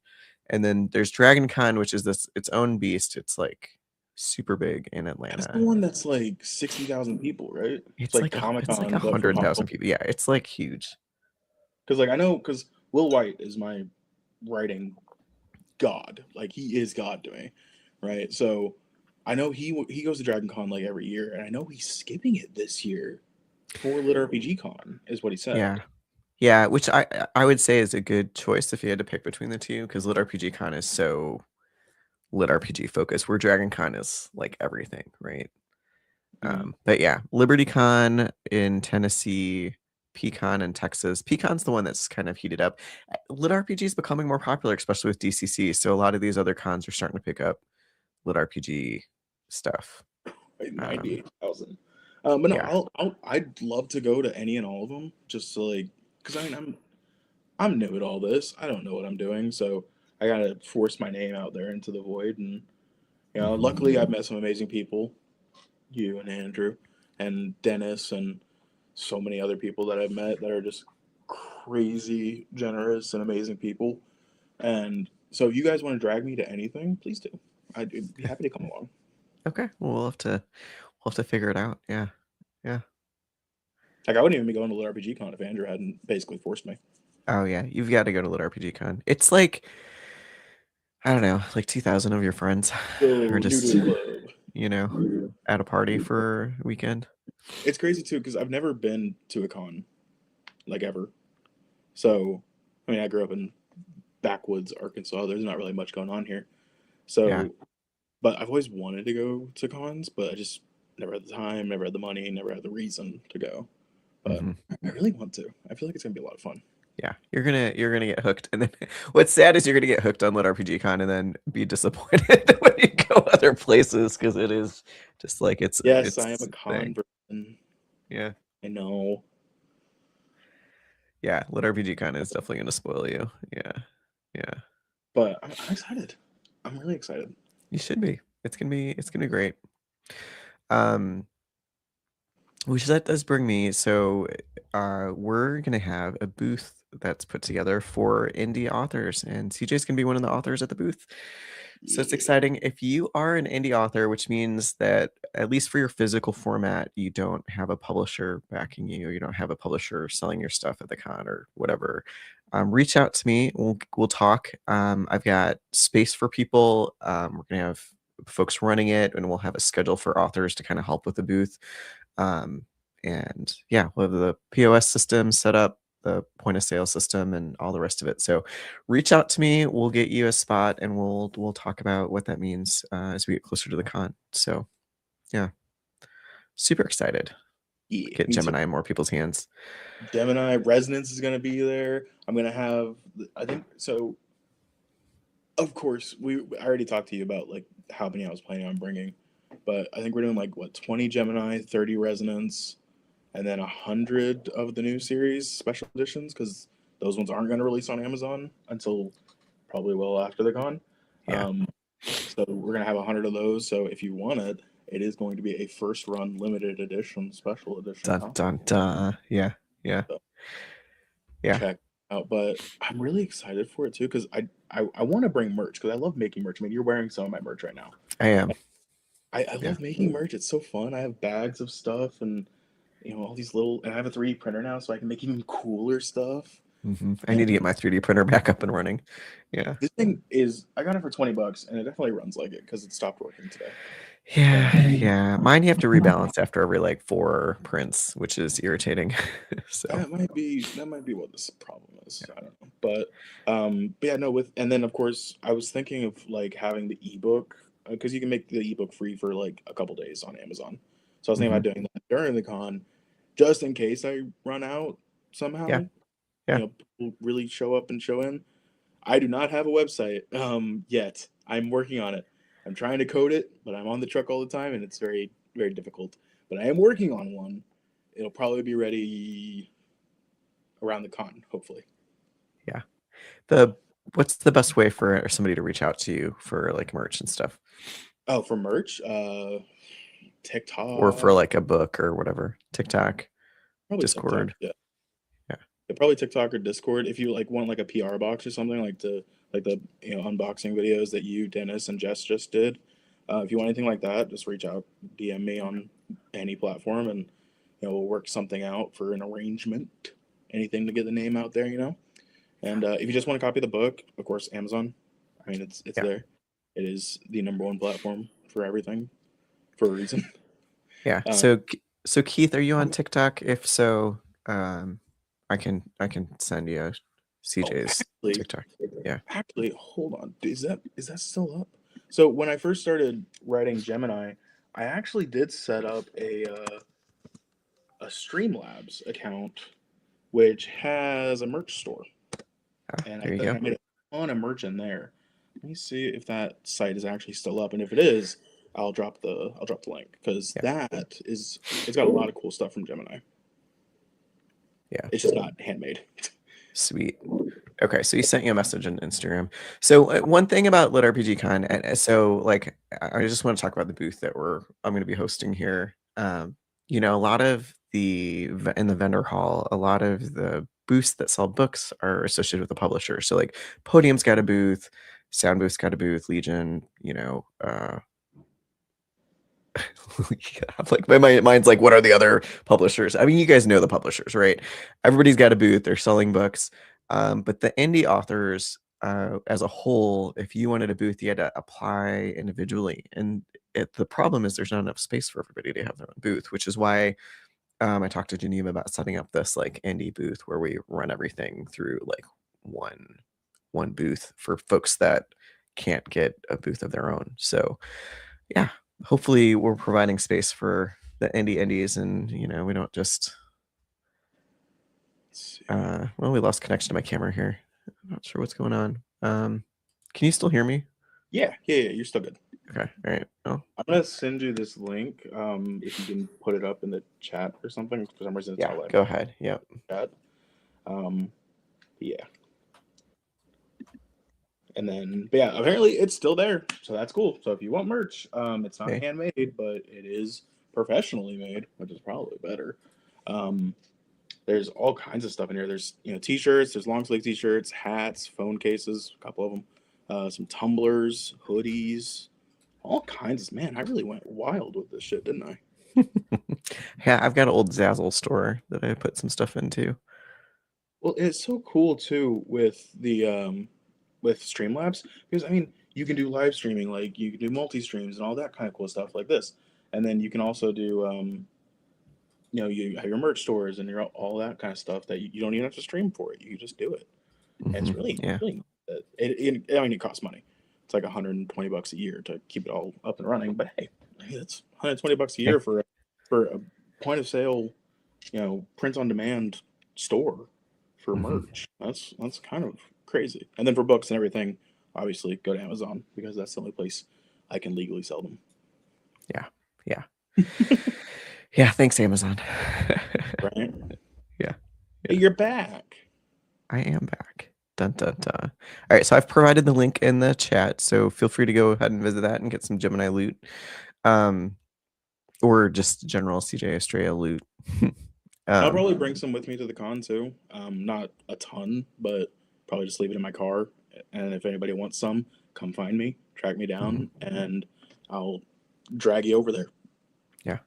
And then there's Dragon Con, which is this its own beast. It's like super big in That's the Atlanta. one that's like 60,000 people, right? It's It's like like Comic it's like Con, but for console. 100,000 people. Yeah, it's like huge. Because like I know, because Will White is my writing god. Like he is god to me, right? So I know he goes to Dragon Con like every year, and I know he's skipping it this year for LitRPG Con, is what he Yeah. said. Yeah, which I would say is a good choice if you had to pick between the two, because Lit RPG Con is so Lit RPG focused, where Dragon Con is like everything, right? Mm-hmm. But yeah, Liberty Con in Tennessee, Pecan in Texas. Pecan's the one that's kind of heated up. Lit RPG is becoming more popular, especially with DCC. So a lot of these other cons are starting to pick up Lit RPG stuff. 98,000. But no, Yeah, I'd love to go to any and all of them, just to like, because I mean I'm new at all this. I don't know what I'm doing, so I gotta force my name out there into the void. And luckily I've met some amazing people, you and Andrew, and Dennis, and so many other people that I've met that are just crazy generous and amazing people. And so, if you guys want to drag me to anything, please do. I'd be happy to come along. okay. Well, we'll have to figure it out. Yeah, yeah. Like I wouldn't even be going to Lit RPG Con if Andrew hadn't basically forced me. Oh yeah, you've got to go to Lit RPG Con. It's like I don't know, like 2,000 of your friends are So new to just the club. you know at a party for a weekend. It's crazy too because I've never been to a con like ever. So I mean, I grew up in backwoods Arkansas. There's not really much going on here. Yeah. So, but I've always wanted to go to cons, but I just never had the time, never had the money, never had the reason to go. But Hmm. I really want to. I feel like it's gonna be a lot of fun. Yeah, you're gonna get hooked, and then what's sad is you're gonna get hooked on Lit RPG Con and then be disappointed when you go other places because it is just like Yes, I am a it's a con thing. person. Yeah, I know, yeah. Lit RPG Con is definitely gonna spoil you. Yeah, yeah. but I'm excited. I'm really excited. You should be. It's gonna be great. Um, which that does bring me. So, we're gonna have a booth that's put together for indie authors, and CJ's gonna be one of the authors at the booth. So it's Yeah. exciting. If you are an indie author, which means that at least for your physical format, you don't have a publisher backing you, you don't have a publisher selling your stuff at the con or whatever, reach out to me. We'll talk. I've got space for people. We're gonna have folks running it, and we'll have a schedule for authors to kind of help with the booth. Um, and yeah, we'll have the POS system set up, the point of sale system, and all the rest of it. So reach out to me. We'll get you a spot, and we'll talk about what that means as we get closer to the con. So yeah, super excited. Yeah, Get me too. Gemini in more people's hands. Gemini Resonance is gonna be there. I'm gonna have. I think so. Of course, I already talked to you about like how many I was planning on bringing, but I think we're doing like what 20 Gemini, 30 Resonance, and then 100 of the new series special editions because those ones aren't going to release on Amazon until probably well after they're gone. Yeah. Um, so we're going to have 100 of those. So if you want it, it is going to be a first run limited edition special edition Dun copy. dun dun. Yeah. Yeah. So Yeah. check out. But I'm really excited for it too because I want to bring merch because I love making merch. I mean, you're wearing some of my merch right now. I am. I Yeah. love making merch. It's so fun. I have bags of stuff and all these little, and I have a 3D printer now, so I can make even cooler stuff. I need to get my 3D printer back up and running. Yeah. This thing is, I got it for $20, and it definitely runs like it because it stopped working today. Yeah, And yeah. Mine you have to rebalance after every like 4 prints, which is irritating. So that might be what this problem is. I don't know, but yeah, no. And then of course I was thinking of like having the ebook because you can make the ebook free for like a couple days on Amazon. So I was thinking mhm. about doing that during the con, just in case I run out Yeah, somehow. yeah. People really show up and show in. I do not have a website yet. I'm working on it. I'm trying to code it, but I'm on the truck all the time, and it's very, very difficult. But I am working on one. It'll probably be ready around the con, hopefully. Yeah. What's the best way for somebody to reach out to you for like merch and stuff? Oh, for merch, Or for TikTok, like a book or whatever? TikTok, probably TikTok. Discord. Yeah. Yeah. Yeah, probably TikTok or Discord. If you like want like a PR box or something like the unboxing videos that you, Dennis, and Jess just did. If you want anything like that, just reach out, DM me on any platform, and we'll work something out for an arrangement. Anything to get the name out there, And if you just want to copy the book, of course, Amazon. I mean, it's Yeah. there. It is the #1 platform for everything, for a reason. Yeah. So Keith, are you on TikTok? If so, I can send you CJ's TikTok. Yeah. Actually, hold on. Is that still up? So when I first started writing Gemini, I actually did set up a Streamlabs account, which has a merch store, and I There you think go. I made a ton of merch in there. Let me see if that site is actually still up, and if it is, I'll drop the link because Yeah. it's got a lot of cool stuff from Gemini. Yeah. It's just not handmade. Sweet. Okay, so he sent you a message on Instagram. So one thing about LitRPG Con, and so like I just want to talk about the booth that I'm going to be hosting here. A lot of in the vendor hall, a lot of the booths that sell books are associated with the publisher. So like Podium's got a booth, Sound Booth's got a booth, Legion, like my mind's like, what are the other publishers? I mean, you guys know the publishers, right? Everybody's got a booth, they're selling books. But the indie authors, as a whole, if you wanted a booth, you had to apply individually. And the problem is there's not enough space for everybody to have their own booth, which is why I talked to Geneva about setting up this like indie booth where we run everything through like one booth for folks that can't get a booth of their own. So yeah, hopefully we're providing space for the indies, and we don't just well, we lost connection to my camera here. I'm not sure what's going on. Can you still hear me? Yeah, you're still good. Okay, all right. Oh, I'm gonna send you this link. If you can put it up in the chat or something. For some reason, it's yeah, all go ahead. Yep. chat. Yeah. And then, but yeah, apparently it's still there, so that's cool. So if you want merch, it's not handmade, but it is professionally made, which is probably better. There's all kinds of stuff in here. There's t-shirts, there's long sleeve t-shirts, hats, phone cases, a couple of them, some tumblers, hoodies, all kinds of. Man, I really went wild with this shit, didn't I? Yeah, I've got an old Zazzle store that I put some stuff into. Well, it's so cool too with the with Streamlabs, because I mean you can do live streaming, like you can do multi-streams and all that kind of cool stuff like this, and then you can also do you have your merch stores and all that kind of stuff that you don't even have to stream for it. You can just do it. And it's really I mean it costs money. It's like $120 a year to keep it all up and running, but hey, that's $120 a year for a point of sale, print on demand store for merch. That's kind of crazy. And then for books and everything, obviously go to Amazon because that's the only place I can legally sell them. Yeah. Yeah, thanks Amazon. Right? Yeah. Hey, you're back. I am back. Dun, dun, dun. All right, so I've provided the link in the chat, so feel free to go ahead and visit that and get some Gemini loot, or just general CJ Astrea loot. I'll probably bring some with me to the con too. Not a ton, but probably just leave it in my car. And if anybody wants some, come find me, track me down, and I'll drag you over there. Yeah.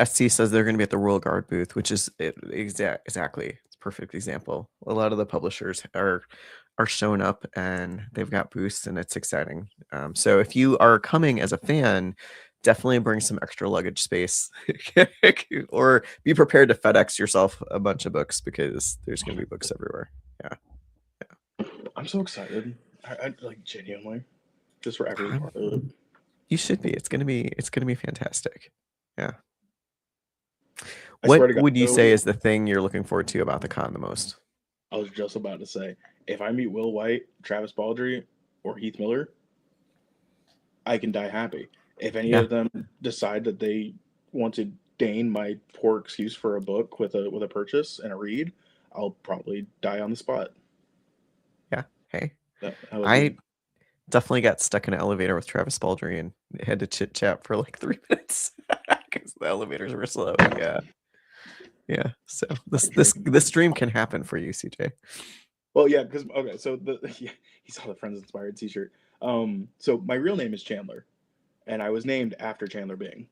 SC says they're going to be at the Royal Guard booth, which is exactly. It's a perfect example. A lot of the publishers are showing up and they've got booths, and it's exciting. So if you are coming as a fan, definitely bring some extra luggage space, or be prepared to FedEx yourself a bunch of books because there's going to be books everywhere. Yeah. I'm so excited. I like genuinely, just for every part of it. You should be. It's gonna be fantastic. Yeah. I swear What to God, would you say is the thing you're looking forward to about the con the most? I was just about to say, if I meet Will White, Travis Baldry, or Heath Miller, I can die happy. If any Yeah. of them decide that they want to deign my poor excuse for a book with a purchase and a read, I'll probably die on the spot. Yeah. Hey, That how it I be. definitely got stuck in an elevator with Travis Baldry and had to chit chat for like 3 minutes because the elevators were slow. Yeah. Yeah. So My this this dream. this dream can happen for you, CJ. Well, yeah, because okay, so the yeah, he saw the Friends Inspired T-shirt. So my real name is Chandler, and I was named after Chandler Bing.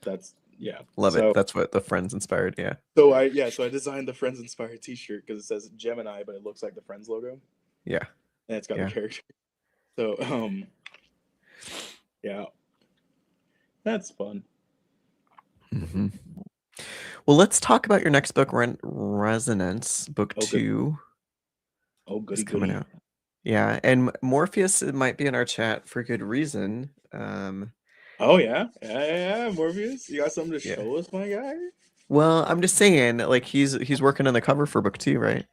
That's yeah. Love it. That's what the Friends inspired. Yeah. So I designed the Friends Inspired T-shirt because it says Gemini, but it looks like the Friends logo, Yeah. and it's got the Yeah. character. So yeah, that's fun. hmm Well, let's talk about your next book, Resonance. Book Oh good. 2 Oh is goody coming goody. out. Yeah, and Morpheus it might be in our chat for good reason. Oh yeah. Morpheus, you got something to Yeah. show us, my guy? Well, I'm just saying, like he's working on the cover for book 2, right?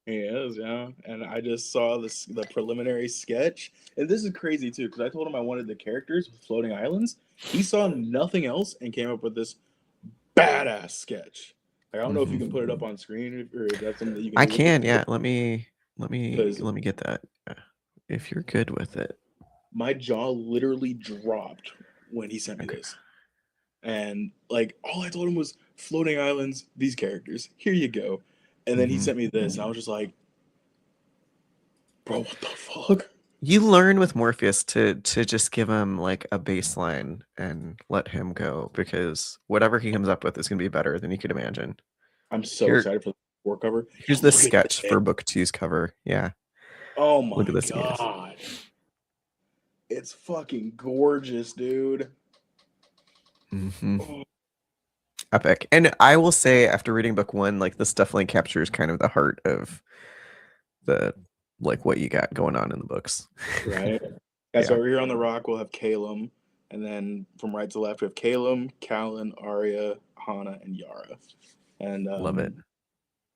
He is, yeah. And I just saw the preliminary sketch, and this is crazy too because I told him I wanted the characters with floating islands. He saw nothing else and came up with this badass sketch. Like, I don't know if you can put it up hmm on screen or if that's something that you can I do with can, it. yeah. Because Let me get that. If you're good with it. my jaw literally dropped when he sent me Okay. this. And like all I told him was floating islands, these characters. Here you go. And then he hmm sent me this, and I was just like, bro, what the fuck? You learn with Morpheus to just give him like a baseline and let him go because whatever he comes up with is going to be better than you could imagine. I'm so Here, excited for the floor cover. here's the Look at sketch this. for book two's cover. Yeah, Oh look at my this, guys. god. It's fucking gorgeous, dude. hmm Oh, Epic. And I will say, after reading book one, like this definitely captures kind of the heart of the like what you got going on in the books. right? Yeah, so Yeah, over here on the rock, we'll have Calum. And then from right to left, we have Calum, Callan, Arya, Hana, and Yara. And love it.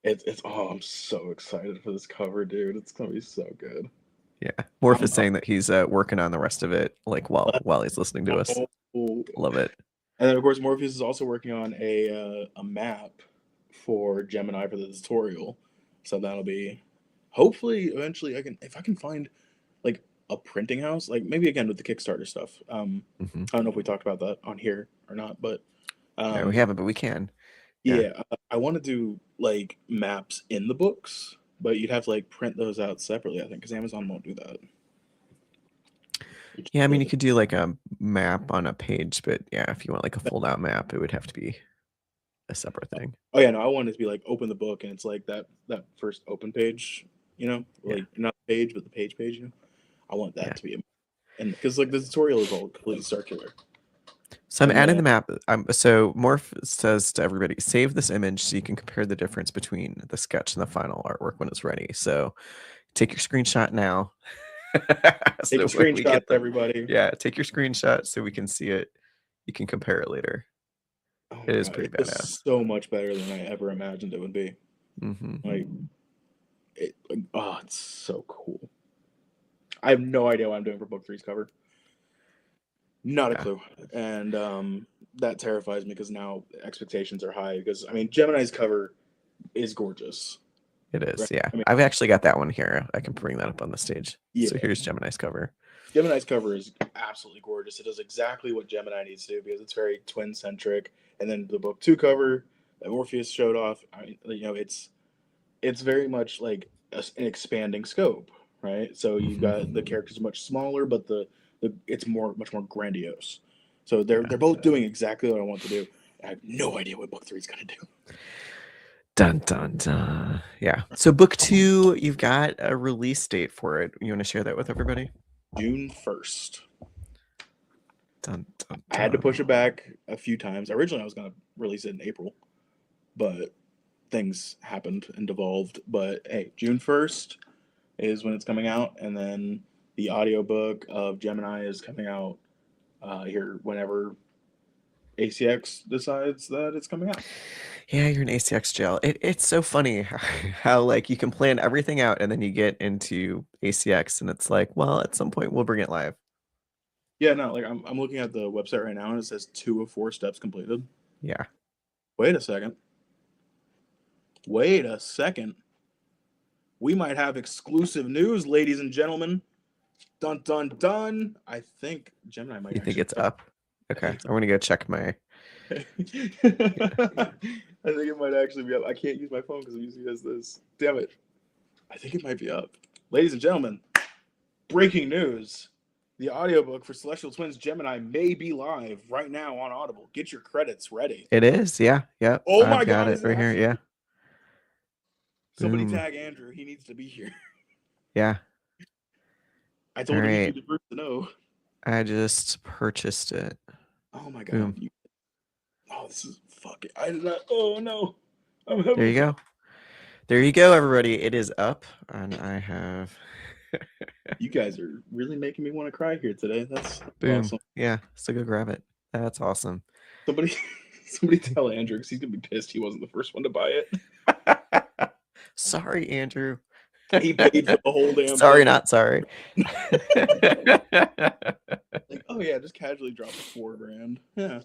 it's oh, I'm so excited for this cover, dude. It's gonna be so good. Yeah, Morph I'm is saying that he's working on the rest of it, like while he's listening to us. oh. Love it. And then of course Morpheus is also working on a map for Gemini for the tutorial. So that'll be hopefully eventually I can if I can find like a printing house, like maybe again with the Kickstarter stuff. hmm I don't know if we talked about that on here or not, but Yeah, we um haven't, but we can. Yeah. yeah, I want to do like maps in the books, but you'd have to like print those out separately, I think, because Amazon won't do that. Which Yeah, I mean, you is could do like a map on a page, but yeah, if you want like a fold out map, it would have to be a separate thing. oh yeah, no, I want it to be like open the book and it's like that first open page, Yeah. like not the page but the page, I want that Yeah. to be and because like the tutorial is all completely circular. So I'm And adding then the map. So Morph says to everybody, save this image so you can compare the difference between the sketch and the final artwork when it's ready. So take your screenshot now. take a So when we screenshot, get the, everybody. yeah, take your screenshot so we can see it. You can compare it later. Oh It my is god, pretty it is badass. so much better than I ever imagined it would be. hmm Like oh, it's so cool. I have no idea what I'm doing for book three's cover. Not a Yeah, clue. And that terrifies me because now expectations are high because I mean Gemini's cover is gorgeous. it Right? is. Yeah. I mean, I've actually got that one here. I can bring that up on the stage. So yeah. here's Gemini's cover. Gemini's cover is absolutely gorgeous. It does exactly what Gemini needs to do because it's very twin centric. And then the book two cover that Morpheus showed off, I mean, it's very much like an expanding scope, right? So you've got the hmm characters much smaller, but the it's much more grandiose. So Yeah. they're both doing exactly what I want to do. I have no idea what book three is going to do. Dun dun dun. Yeah. So book two, you've got a release date for it. You want to share that with everybody? June 1st. Dun dun I had to push it dun. back a few times. Originally, I was going to release it in April, but things happened and devolved. But hey, June 1st is when it's coming out, and then the audiobook of Gemini is coming out here whenever ACX decides that it's coming out. Yeah, you're in ACX jail. It's so funny how like you can plan everything out and then you get into ACX and it's like, well, at some point we'll bring it live. Yeah, no, like I'm looking at the website right now and it says 2 of 4 steps completed. Yeah. Wait a second. Wait a second. We might have exclusive news, ladies and gentlemen. Dun dun dun. I think Gemini might You think actually. it's up? I think Okay. it's I'm gonna go check my. I think it might actually be up. I can't use my phone because I'm using it as this. Damn it. I think it might be up. Ladies and gentlemen, breaking news. The audiobook for Celestial Twins Gemini may be live right now on Audible. Get your credits ready. It is. Yeah. Yep. Oh I've my got god, it is it right here. actually? Yeah. Somebody Boom. tag Andrew. He needs to be here. Yeah. I All told him he'd right. be the first to know. I just purchased it. Oh my god. Boom. Oh, this is fucking. I did not. Oh no. I'm There having you go. There you go, everybody. It is up, and I have. You guys are really making me want to cry here today. That's Boom. awesome. Yeah. So go grab it. That's awesome. Somebody tell Andrew because he's gonna be pissed he wasn't the first one to buy it. Sorry, Andrew. He paid for the whole damn Sorry, thing. not sorry. Like, oh yeah, just casually drop $4,000. Yeah.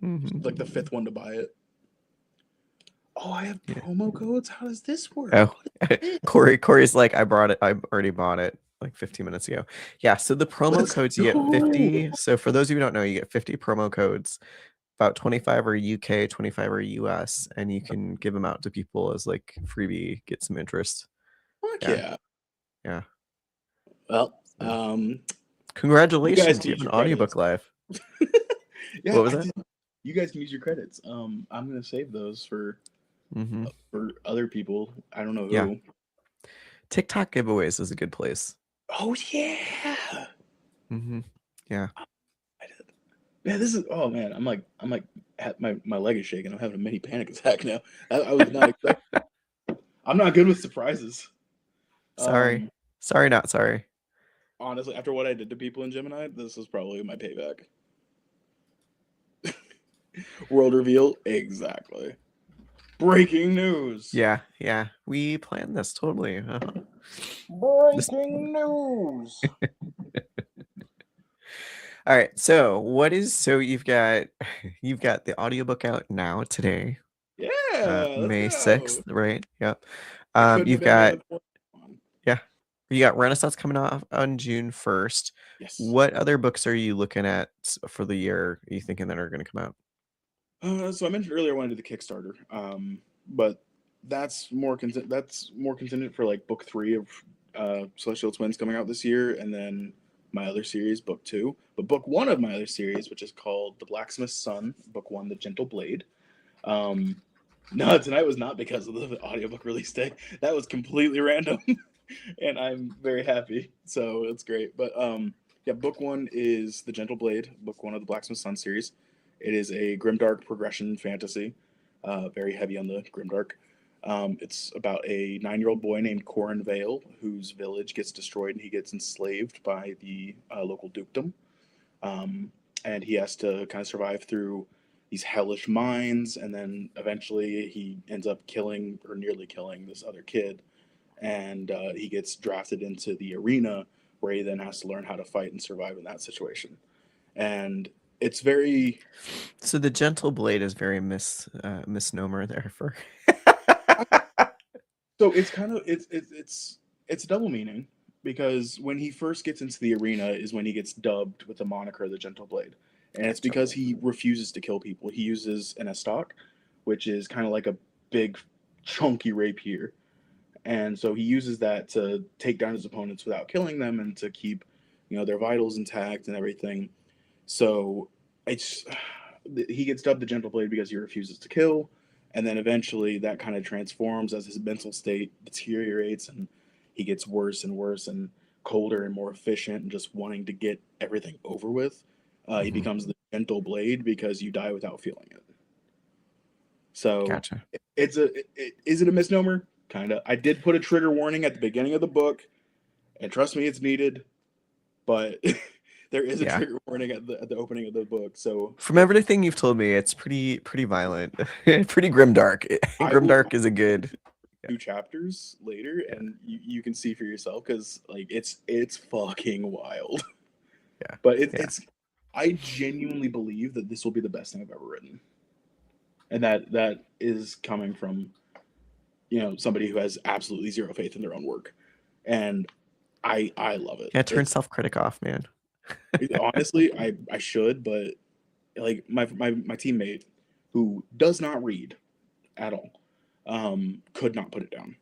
Mhm. Like the 5th one to buy it. Oh, I have promo codes? How does this work? Oh, Corey's like, I already bought it like 15 minutes ago. Yeah, so the promo codes, you get 50. So for those of you who don't know, you get 50 promo codes. About 25 are UK, 25 are US, and you can give them out to people as like freebie, get some interest. Fuck Yeah. yeah. Well, congratulations, you use have an your audiobook live. Yeah, What was that? you guys can use your credits. I'm gonna save those for other people. I don't know who. Yeah. TikTok giveaways is a good place. Oh yeah. Yeah. I did. Yeah, this is. Oh man, I'm like, my leg is shaking. I'm having a mini panic attack now. I was not expecting. I'm not good with surprises. Sorry, not sorry. Honestly, after what I did to people in Gemini, this is probably my payback. World reveal, exactly. Breaking news. Yeah, we planned this totally. Breaking news. All right, so you've got the audiobook out now today. Yeah, May let's go. 6th, right? Yep. It couldn't You've have been got you got Renaissance coming off on June 1st. Yes. What other books are you looking at for the year? Are you thinking that are going to come out? So I mentioned earlier I wanted to do the Kickstarter, but that's more contingent for like book 3 of Celestial Twins coming out this year, and then my other series, book 2. But book 1 of my other series, which is called The Blacksmith's Son, book 1, The Gentle Blade. No, tonight was not because of the audiobook release day. That was completely random, and I'm very happy. So it's great. But yeah, book 1 is The Gentle Blade, book 1 of the Blacksmith's Son series. It is a grimdark progression fantasy, very heavy on the grimdark. It's about a 9-year-old boy named Corin Vale, whose village gets destroyed and he gets enslaved by the local dukedom. And he has to kind of survive through these hellish mines, and then eventually he ends up killing or nearly killing this other kid, and he gets drafted into the arena where he then has to learn how to fight and survive in that situation. And it's very So the Gentle Blade is very misnomer there for. So it's kind of it's double meaning, because when he first gets into the arena is when he gets dubbed with the moniker the Gentle Blade, and it's because he refuses to kill people. He uses an estoc, which is kind of like a big chunky rapier, and so he uses that to take down his opponents without killing them and to keep their vitals intact and everything. So it's he gets dubbed the Gentle Blade because he refuses to kill, and then eventually that kind of transforms as his mental state deteriorates, and he gets worse and worse and colder and more efficient and just wanting to get everything over with. He becomes the Gentle Blade because you die without feeling it. So Gotcha. Is it a misnomer? Kind of. I did put a trigger warning at the beginning of the book, and trust me, it's needed. But there is a trigger warning at the opening of the book. So from everything you've told me, it's pretty violent, pretty grimdark. Grimdark is a good 2 chapters later, and you can see for yourself, because like it's fucking wild. Yeah. But Yeah. I genuinely believe that this will be the best thing I've ever written, and that is coming from somebody who has absolutely zero faith in their own work, and I love it. Yeah, turn self-critic off, man. Honestly, I should, but like my teammate who does not read at all, could not put it down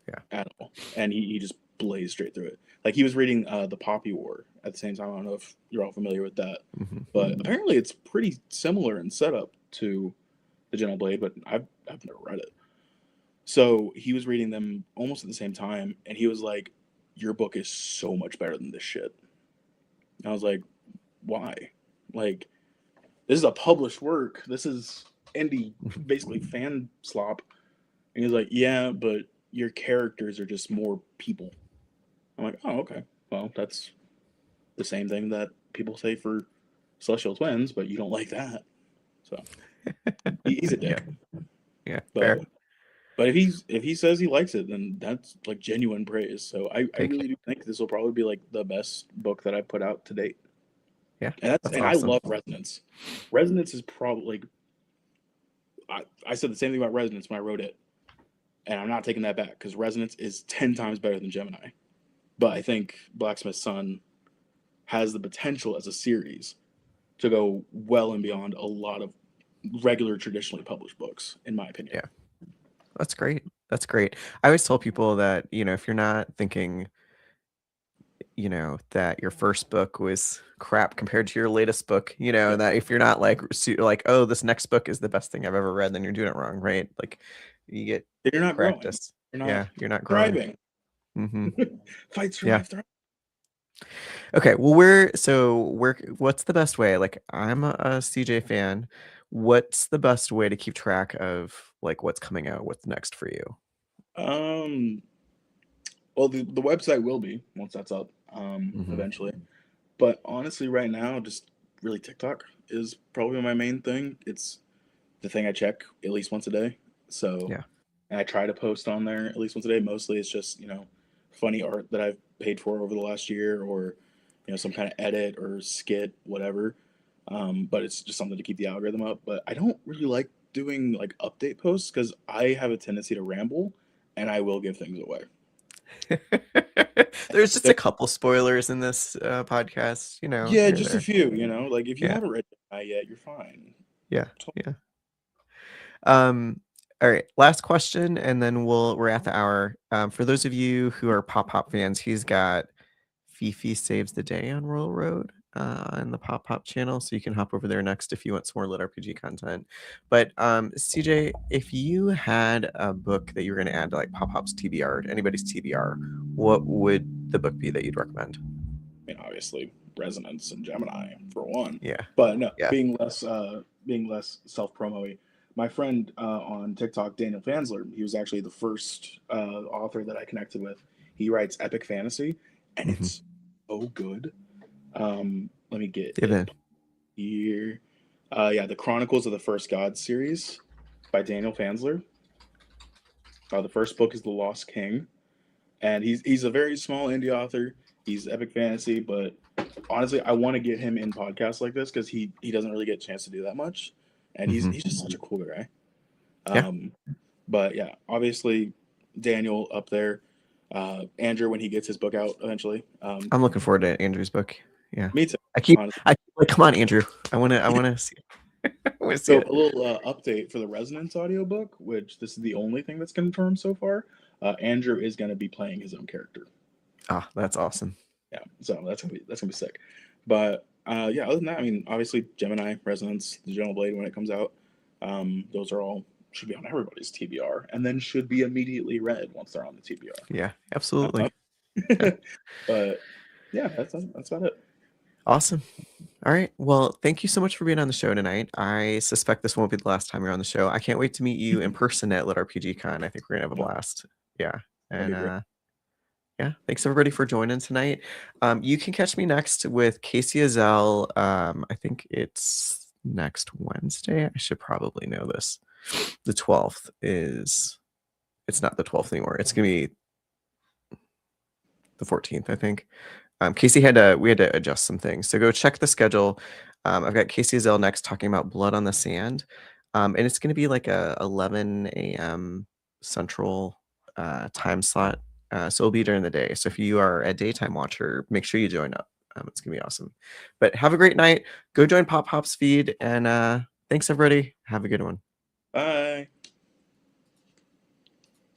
Yeah. at all, and he just blazed straight through it. Like he was reading the Poppy War at the same time. I don't know if you're all familiar with that, but apparently it's pretty similar in setup to the Gentle Blade, but I've never read it. So he was reading them almost at the same time, and he was like, "Your book is so much better than this shit." And I was like, "Why? Like, this is a published work. This is indie, basically fan slop." And he's like, "Yeah, but your characters are just more people." I'm like, "Oh, okay. Well, that's the same thing that people say for Celestial Twins, but you don't like that." So he's a dick. Yeah. But Fair. But if he says he likes it, then that's like genuine praise. So I really do think this will probably be like the best book that I put out to date. Yeah. And That's I awesome. love Resonance. Resonance is probably like I said the same thing about Resonance when I wrote it, and I'm not taking that back because Resonance is 10 times better than Gemini. But I think Blacksmith's Son has the potential as a series to go well and beyond a lot of regular traditionally published books, in my opinion. Yeah. That's great. That's great. I always tell people that, if you're not thinking, that your first book was crap compared to your latest book, that if you're not like, oh, this next book is the best thing I've ever read, then you're doing it wrong, right? Like you get You're not growing. practice. You're not You're not growing. thriving. Fight, Yeah. survive, thrive. Okay. Well, what's the best way? Like, I'm a CJ fan. What's the best way to keep track of like what's coming out, what's next for you? Well, the website will be once that's up, eventually. But honestly, right now, just really TikTok is probably my main thing. It's the thing I check at least once a day. So, Yeah. and I try to post on there at least once a day. Mostly, it's just funny art that I've paid for over the last year, or some kind of edit or skit, whatever. But it's just something to keep the algorithm up. But I don't really like doing like update posts because I have a tendency to ramble, and I will give things away. There's just a couple spoilers in this podcast, Yeah, here or just a there. few. Like if you Yeah. haven't read Gemini yet, you're fine. Yeah. Yeah. All right, last question, and then we're at the hour. For those of you who are Pop Pop fans, he's got Fifi Saves the Day on Royal Road on the Pop Pop channel, so you can hop over there next if you want some more LitRPG content. But CJ, if you had a book that you were going to add to like Pop Pop's TBR, anybody's TBR, what would the book be that you'd recommend? I mean, obviously, Resonance and Gemini for one. Yeah. But no, Yeah. being less self promo-y. My friend on TikTok, Daniel Fansler, he was actually the first author that I connected with. He writes epic fantasy, and it's so good. Let me get it here. Yeah, the Chronicles of the First God series by Daniel Fansler. The first book is The Lost King, and he's a very small indie author. He's epic fantasy, but honestly, I want to get him in podcasts like this because he doesn't really get a chance to do that much, and he's just such a cool guy. But yeah, obviously Daniel up there. Andrew when he gets his book out eventually. I'm looking forward to Andrew's book. Yeah, me too. I keep like, come on, Andrew. I want to see. So a little update for the Resonance audiobook, which this is the only thing that's confirmed so far. Andrew is going to be playing his own character. Ah, that's awesome. Yeah, so that's gonna be sick. But yeah, other than that, I mean, obviously Gemini, Resonance, the Gentle Blade when it comes out, those are all should be on everybody's TBR, and then should be immediately read once they're on the TBR. Yeah, absolutely. But yeah, that's about it. Awesome. All right. Well, thank you so much for being on the show tonight. I suspect this won't be the last time you're on the show. I can't wait to meet you in person at LitRPG Con. I think we're gonna have a blast. Yeah. And yeah, thanks everybody for joining tonight. You can catch me next with Casey Azell. I think it's next Wednesday. I should probably know this. The 12th is it's not the 12th anymore. It's gonna be the 14th, I think. Casey we had to adjust some things. So go check the schedule. I've got Casey Zell next talking about Blood on the Sand. And it's going to be like a 11 a.m. Central time slot. So it'll be during the day. So if you are a daytime watcher, make sure you join up. It's going to be awesome. But have a great night. Go join Pop Hop's feed. And thanks, everybody. Have a good one. Bye.